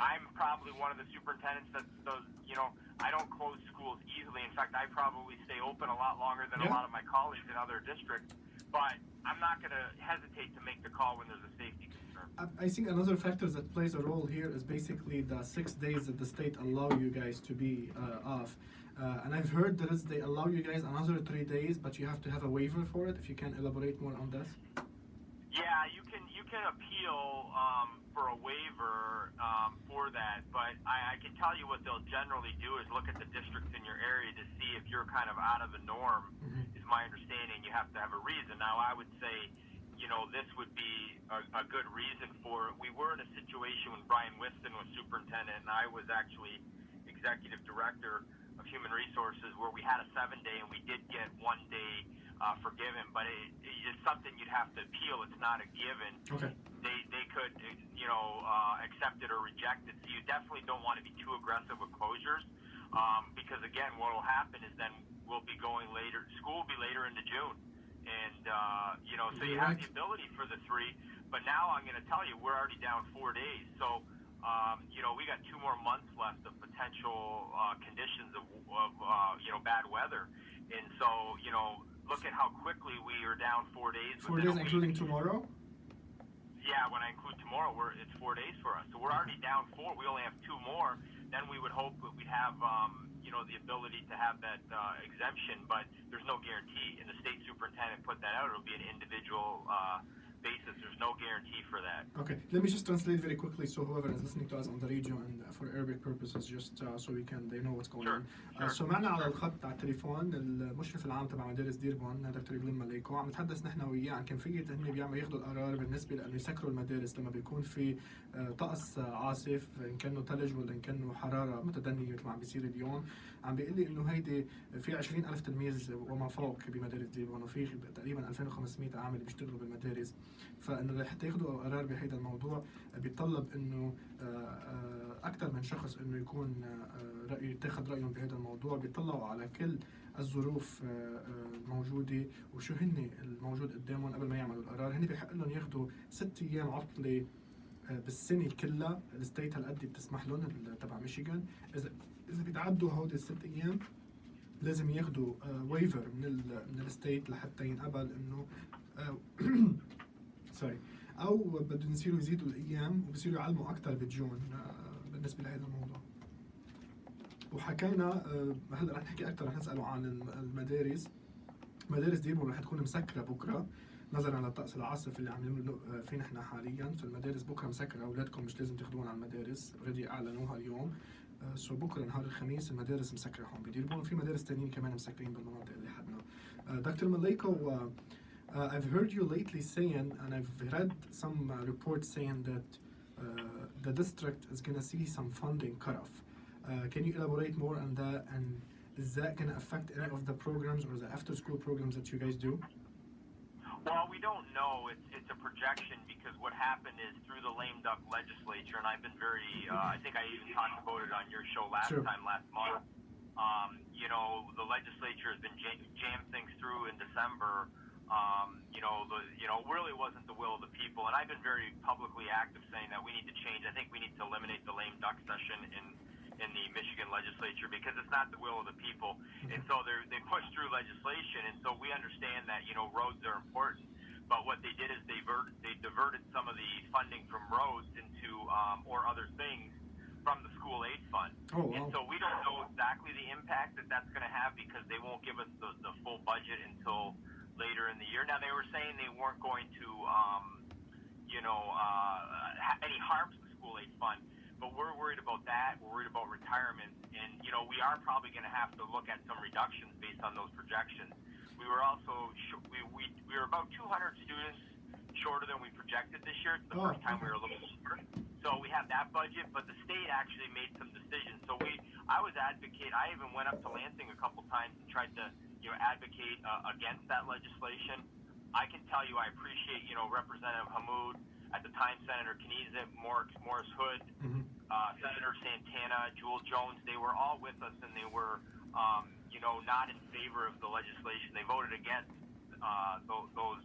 I'm probably one of the superintendents that does, you know, I don't close schools easily. In fact, I probably stay open a lot longer than a lot of my colleagues in other districts. But I'm not going to hesitate to make the call when there's a safety concern. I think another factor that plays a role here is basically the 6 days that the state allow you guys to be off. And I've heard they allow you guys another 3 days, but you have to have a waiver for it. If you can elaborate more on this. Yeah, you can appeal for a waiver for that, but I can tell you what they'll generally do is look at the districts in your area to see if you're kind of out of the norm. Is my understanding. You have to have a reason. Now, I would say, you know, this would be a good reason for it. We were in a situation when Brian Whiston was superintendent, and I was actually executive director of human resources, where we had a 7-day and we did get 1 day forgiven, but it's something you'd have to appeal. It's not a given. Okay. They could, you know, accept it or reject it. So you definitely don't want to be too aggressive with closures, because again, what will happen is then we'll be going later. School will be later into June, and you know, so you have the ability for the 3. But now I'm going to tell you, we're already down 4 days. So you know, we got 2 more months left of potential conditions of you know, bad weather, and so, you know, look at how quickly we are down 4 days. 4 days, including tomorrow? Yeah, when I include tomorrow, it's 4 days for us. So we're already down 4. We only have 2 more. Then we would hope that we'd have, the ability to have that exemption, but there's no guarantee. And the state superintendent put that out. It'll be an individual basis. There's no guarantee for that. Okay, let me just translate very quickly so whoever is listening to us on the radio and for Arabic purposes, just so they know what's going on. So معنا على الخط على التليفون المشرف العام تبع مدارس ديربورن دكتور جلين ماليكو. عم نتحدث نحن وياه عن كيفية هن ياخذوا القرار بالنسبة لأنه يسكروا المدارس لما بيكون في طقس عاصف، إن كانوا ثلج ولا إن كانوا حرارة متدنية مثل ما عم بيصير اليوم. عم بيقول لي إنه هيدي في 20,000 تلميذ وما فوق بمدارس ديربورن وفي تقريبا 2,500 عامل بيشتغلوا بالمدارس. فإنه رح تاخذوا قرار بهذا الموضوع بيتطلب إنه أكثر من شخص إنه يكون يتاخذ رأيهم بهذا الموضوع، بيطلعوا على كل الظروف الموجودة وشو هن الموجود قدامهم قبل ما يعملوا القرار. هن بيحق لهم ياخذوا 6 أيام عطلة بالسنة كلها، الستيت هالقد بتسمح لهم تبع ميشيغان. إذا بيتعدوا هودي ال6 أيام لازم ياخذوا ويفر من الستيت لحتى ينقبل إنه أو بدهم يصيروا يزيدوا الأيام وبصيروا يعلموا أكثر بجون بالنسبة لهذا الموضوع. وحكينا هلا رح نحكي أكثر، رح نسأله عن المدارس. مدارس ديربورن رح تكون مسكرة بكرة نظرا على الطقس العاصف اللي عم نمرق فيه نحن حاليا. فالمدارس بكرة مسكرة، أولادكم مش لازم تاخذوهم على المدارس، اوريدي أعلنوها اليوم. سو بكرة نهار الخميس المدارس مسكرة هون بديربورن، في مدارس تانيين كمان مسكرين بالمناطق اللي حدنا. دكتور ماليكو, I've heard you lately saying, and I've read some reports saying that the district is going to see some funding cut off. Can you elaborate more on that? And is that going to affect any of the programs or the after-school programs that you guys do? Well, we don't know. It's a projection because what happened is through the lame duck legislature, and I've been very, I think I even talked about it on your show last month. The legislature has been jammed things through in December. Really wasn't the will of the people, and I've been very publicly active saying that we need to change. I think we need to eliminate the lame duck session in the Michigan legislature because it's not the will of the people, and so they pushed through legislation, and so we understand that roads are important, but what they did is they diverted some of the funding from roads into or other things from the school aid fund. Oh, wow. And so we don't know exactly the impact that that's going to have because they won't give us the full budget until later in the year. Now they were saying they weren't going to, any harm to the school aid fund, but we're worried about that. We're worried about retirement, and we are probably going to have to look at some reductions based on those projections. We were also we were about 200 students shorter than we projected this year. It's the first time we were a little short. So we have that budget, but the state actually made some decisions. So I even went up to Lansing a couple times and tried to advocate against that legislation. I can tell you I appreciate Representative Hammoud, at the time Senator Knieza, Morris Hood, Senator Santana, Jewel Jones. They were all with us, and they were not in favor of the legislation. They voted against those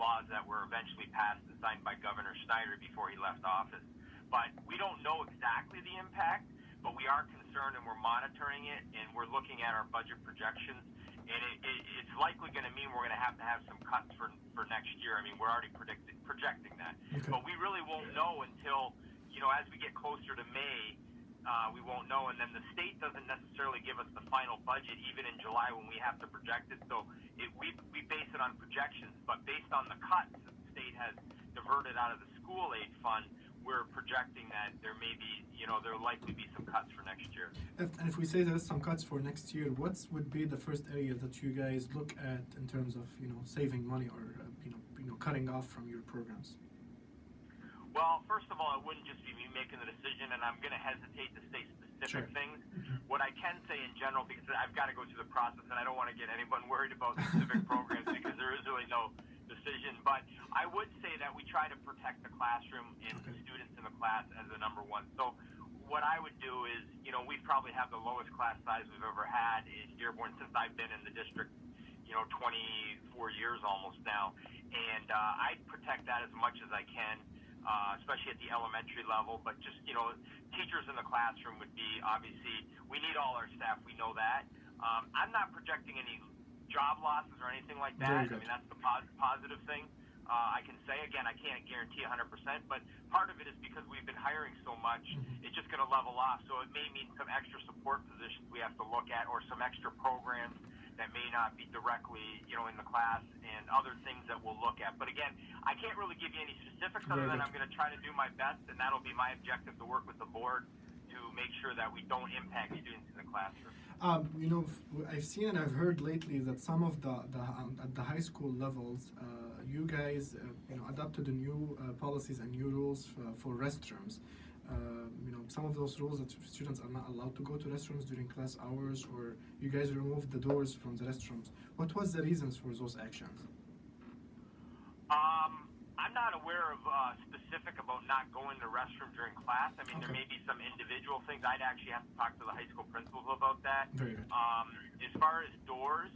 laws that were eventually passed and signed by Governor Snyder before he left office. But we don't know exactly the impact, but we are concerned and we're monitoring it, and we're looking at our budget projections, and it's likely going to mean we're going to have some cuts for next year. I mean, we're already projecting that. Okay. But we really won't know until, as we get closer to May, we won't know, and then the state doesn't necessarily give us the final budget even in July when we have to project it. So we base it on projections, but based on the cuts that the state has diverted out of the school aid fund, we're projecting that there may be, there'll likely be some cuts for next year. And if we say there's some cuts for next year, what would be the first area that you guys look at in terms of, saving money or, cutting off from your programs? Well, first of all, it wouldn't just be me making the decision, and I'm going to hesitate to say specific things. What I can say in general, because I've got to go through the process, and I don't want to get anyone worried about specific programs because there is really no decision, but I would say that we try to protect the classroom and the students in the class as the number one. So what I would do is, we probably have the lowest class size we've ever had in Dearborn since I've been in the district, 24 years almost now, and I'd protect that as much as I can, especially at the elementary level, but just, teachers in the classroom would be, obviously, we need all our staff, we know that. I'm not projecting any job losses or anything like that. I mean, that's the positive thing. I can say, again, I can't guarantee 100%, but part of it is because we've been hiring so much, it's just going to level off. So it may mean some extra support positions we have to look at, or some extra programs that may not be directly, in the class, and other things that we'll look at. But again, I can't really give you any specifics other than I'm going to try to do my best, and that'll be my objective, to work with the board to make sure that we don't impact students in the classroom. I've seen and I've heard lately that some of at the high school levels, you guys, adopted the new policies and new rules for restrooms. Some of those rules that students are not allowed to go to restrooms during class hours, or you guys removed the doors from the restrooms. What was the reasons for those actions? I'm not aware of specific about not going to the restroom during class. I mean, there may be some individual things. I'd actually have to talk to the high school principals about that. Very good. As far as doors,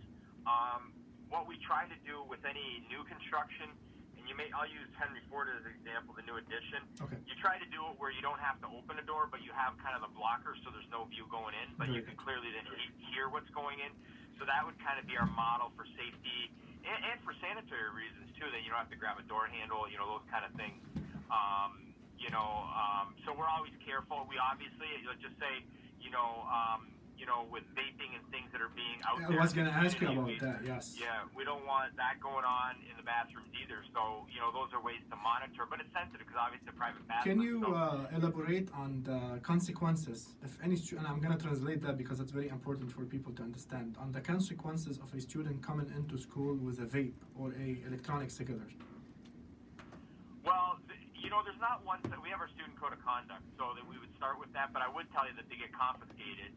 what we try to do with any new construction, and I'll use Henry Ford as an example, the new addition. Okay. You try to do it where you don't have to open a door, but you have kind of the blocker so there's no view going in, but you can clearly then hear what's going in. So that would kind of be our model for safety and for sanitary reasons too, that you don't have to grab a door handle, those kind of things. So we're always careful. We obviously, let's just say, with vaping and things that are being out there. I was going to ask you about that, yes. Yeah, we don't want that going on in the bathrooms either. So, those are ways to monitor, but it's sensitive because obviously the private bathroom. Can you elaborate on the consequences, if any student, and I'm going to translate that because it's very important for people to understand, on the consequences of a student coming into school with a vape or a electronic cigarette? Well, there's not one, we have our student code of conduct, so that we would start with that, but I would tell you that they get confiscated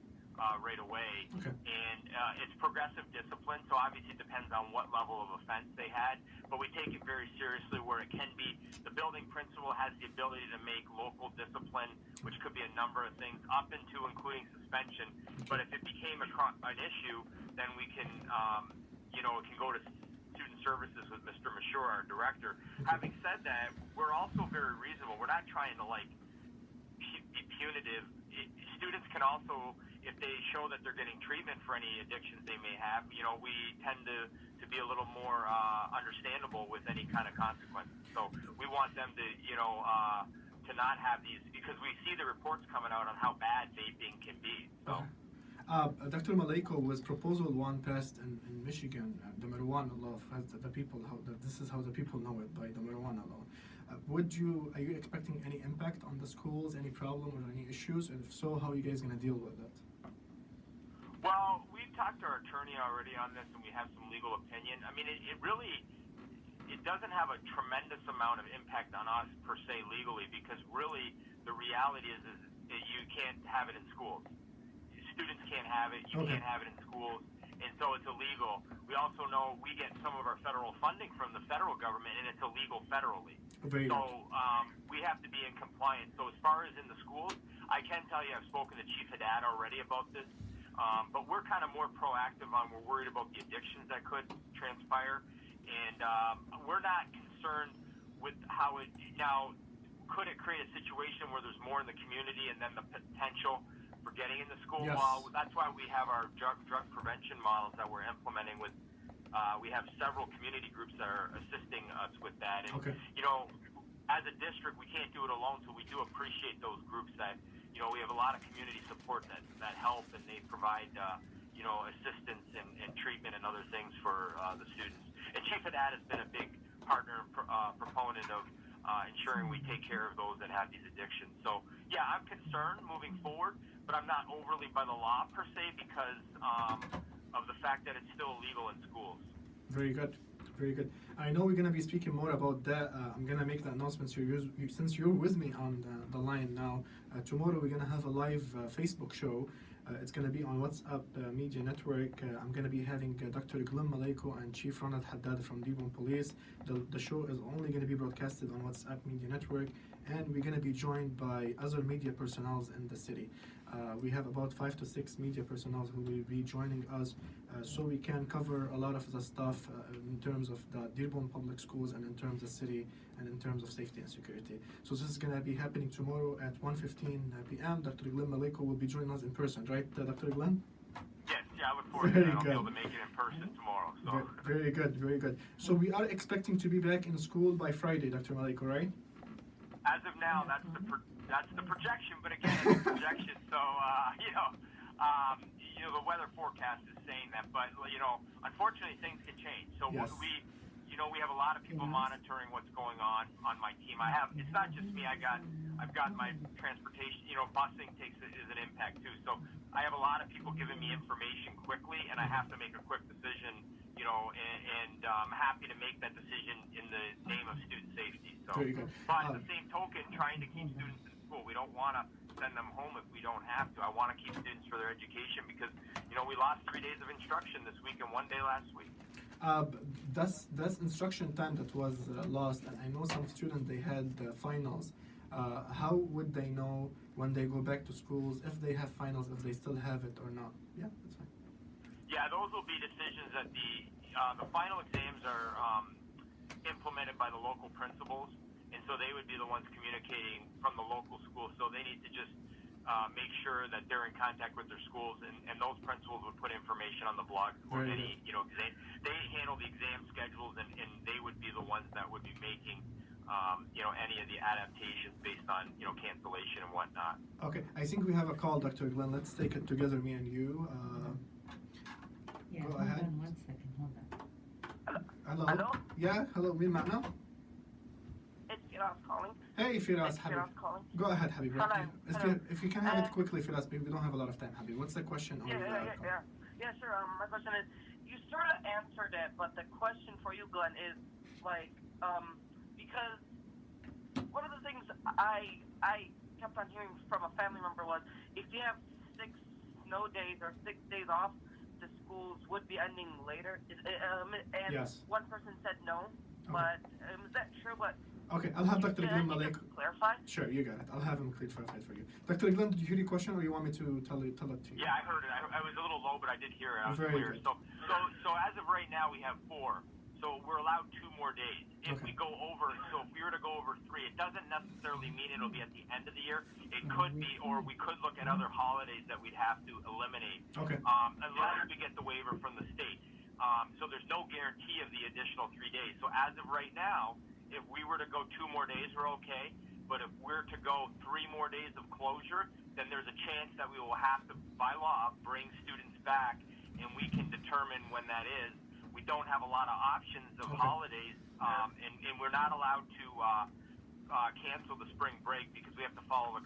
right away. Okay. And it's progressive discipline, so obviously it depends on what level of offense they had, but we take it very seriously where it can be, the building principal has the ability to make local discipline, which could be a number of things, up into including suspension, but if it became an issue, then we can, it can go to student services with Mr. Mashur, our director. Having said that, we're also very reasonable. We're not trying to be punitive. Students can also, if they show that they're getting treatment for any addictions they may have, we tend to be a little more understandable with any kind of consequences. So we want them to, to not have these, because we see the reports coming out on how bad vaping can be. So. Dr. Maleyko, was Proposal 1 passed in Michigan, the marijuana law, this is how the people know it, by the marijuana law. Are you expecting any impact on the schools, any problem or any issues? And if so, how are you guys going to deal with it? Well, we've talked to our attorney already on this, and we have some legal opinion. I mean, it doesn't have a tremendous amount of impact on us per se legally, because really the reality is you can't have it in schools. Students can't have it, you can't have it in schools, and so it's illegal. We also know we get some of our federal funding from the federal government, and it's illegal federally. So we have to be in compliance. So as far as in the schools, I can tell you I've spoken to Chief Haddad already about this, but we're kind of more proactive we're worried about the addictions that could transpire, and we're not concerned with how it, now, could it create a situation where there's more in the community and then the potential for getting in the school? Yes. Well, that's why we have our drug prevention models that we're implementing with, we have several community groups that are assisting us with that. And, as a district, we can't do it alone, so we do appreciate those groups that, we have a lot of community support that help, and they provide, assistance and treatment and other things for the students. And Chief Haddad has been a big partner and proponent of ensuring we take care of those that have these addictions. So, yeah, I'm concerned moving forward, but I'm not overly by the law per se, because of the fact that it's still illegal in schools. Very good. Very good. I know we're going to be speaking more about that. I'm going to make the announcement since you're with me on the line now. Tomorrow we're going to have a live Facebook show. It's going to be on WhatsApp Media Network. I'm going to be having Dr. Glenn, maleyko, and Chief Ronald Haddad from Dearborn Police. The show is only going to be broadcasted on WhatsApp Media Network, and we're going to be joined by other media personnel in the city. We have about 5 to 6 media personnel who will be joining us, so we can cover a lot of the stuff in terms of the Dearborn Public Schools and in terms of city and in terms of safety and security. So this is going to be happening tomorrow at 1:15 p.m. Dr. Glenn Maleyko will be joining us in person, right, Dr. Glenn? Yes, Yeah, I look forward to that. I'll be able to make it in person tomorrow. So. Very good, very good. So we are expecting to be back in school by Friday, Dr. Maleyko, right? As of now, that's the projection, but again, it's a projection. So the weather forecast is saying that, but unfortunately, things can change. So yes. we have a lot of people monitoring what's going on my team. It's not just me. I've got my transportation. Busing is an impact too. So I have a lot of people giving me information quickly, and I have to make a quick decision. And I'm happy to make that decision in the name of student safety. So, but at the same token, trying to keep students in school. We don't want to send them home if we don't have to. I want to keep students for their education because we lost 3 days of instruction this week and 1 day last week. That's instruction time that was lost, and I know some students they had finals. How would they know when they go back to schools if they have finals, if they still have it or not? Yeah, that's fine. Yeah, those will be decisions that the final exams are implemented by the local principals, and so they would be the ones communicating from the local schools. So they need to just make sure that they're in contact with their schools, and those principals would put information on the blog or any exam. They handle the exam schedules, and they would be the ones that would be making any of the adaptations based on cancellation and whatnot. Okay, I think we have a call, Dr. Glenn. Let's take it together, me and you. Go ahead. Hold on 1 second. Hold on. Hello. Hello? Yeah, hello. مين معنا? It's Firas calling. Hey, Firas, Habib. Firas calling. Go ahead, Habib. Hello. If you can have it quickly, Firas, we don't have a lot of time, Habib. What's the question? Yeah, sure. My question is, you sort of answered it, but the question for you, Glenn, is because one of the things I kept on hearing from a family member was if you have 6 snow days or 6 days off, the schools would be ending later. And yes. One person said no, but is that true? But okay, I'll have Dr. Glenn Maleyko clarify. Sure, you got it. I'll have him clarify for you. Dr. Glenn, did you hear your question, or you want me to tell it to you? Yeah, I heard it. I was a little low, but I did hear it. I was Very clear. good. So as of right now, we have 4. So we're allowed 2 more days. If we go over, so if we were to go over 3, it doesn't necessarily mean it'll be at the end of the year. It could be, or we could look at other holidays that we'd have to eliminate. Okay. Unless we get the waiver from the state. So there's no guarantee of the additional 3 days. So as of right now, if we were to go 2 more days, we're okay. But if we're to go 3 more days of closure, then there's a chance that we will have to, by law, bring students back, and we can determine when that is. We don't have a lot of options of holidays, and we're not allowed to cancel the spring break because we have to follow the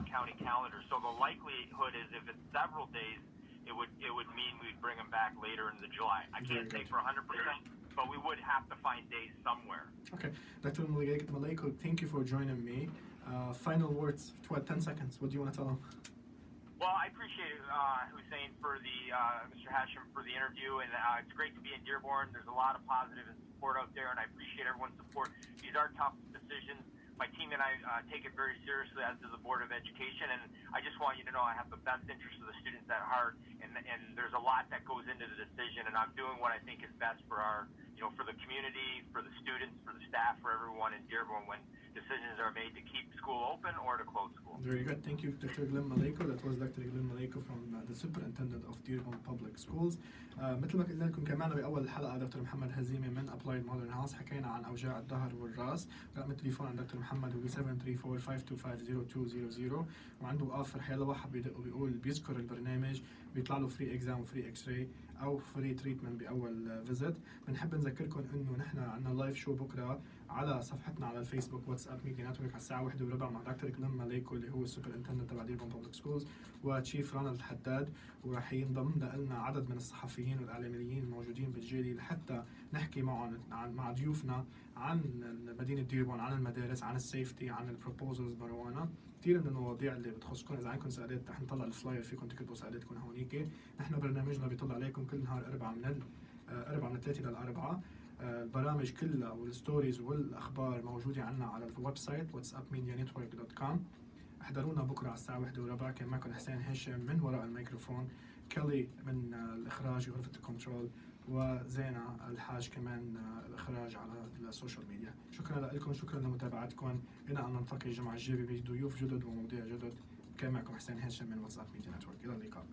county calendar. So the likelihood is if it's several days, it would mean we'd bring them back later in the July. I can't say for 100%, but we would have to find days somewhere. Okay, Dr. Maleyko, thank you for joining me. Final words, 10 seconds. What do you want to tell them? Well, I appreciate Hussein for the Mr. Hachem for the interview, and it's great to be in Dearborn. There's a lot of positive and support out there, and I appreciate everyone's support. These are tough decisions. My team and I take it very seriously, as does the Board of Education, and I just want you to know I have the best interest of the students at heart, and there's a lot that goes into the decision, and I'm doing what I think is best for our, for the community, for the students, for the staff, for everyone in Dearborn when decisions are made to keep school open or to close school. Very good. Thank you, Dr. Glenn Maleyko. That was Dr. Glenn Maleyko from the Superintendent of Dearborn Public Schools. مثل ما قلنا لكم كمان بأول الحلقة دكتور محمد هزيمي من Applied Modern Health حكينا عن أوجاع الظهر والراس. رقم التليفون عند دكتور محمد هو 734-525-0200 وعنده اوفر حيلا واحد بيدق وبيقول بيذكر البرنامج بيطلع له فري اكزام وفري اكس راي او فري تريتمنت باول فيزيت. بنحب نذكركم انه نحن عندنا لايف شو بكره على صفحتنا على الفيسبوك واتساب ميديا نتورك على الساعه 1:15 مع دكتور جلين ماليكو اللي هو السوبرنتندنت تبع ديربورن بابليك سكولز وتشيف رنا الحداد، وراح ينضم لنا عدد من الصحفيين والاعلاميين الموجودين بالجاليه لحتى نحكي معهم مع ضيوفنا عن مدينه ديربورن، عن المدارس، عن السيفتي، عن البروبوزلز بروانا. كثير من المواضيع اللي بتخصكم. اذا عندكم سؤالات رح نطلع الفلاير فيكم تكتبوا سؤالاتكم هونيك. نحن برنامجنا بيطلع عليكم كل نهار 4 من 3 للأربعة. البرامج كلها والستوريز والاخبار موجوده عندنا على الويب سايت whatsappmedianetwork.com. احضرونا بكره على الساعه 1:15. كان معكم حسين هاشم من وراء الميكروفون، كيلي من الاخراج غرفه الكنترول، وزينة الحاج كمان الاخراج على السوشيال ميديا. شكرا لكم، شكرا لمتابعتكم. الى ان نلتقي الجمعه الجايه بضيوف جدد ومواضيع جدد. كان معكم حسين هاشم من واتساب ميديا نتورك. الى اللقاء.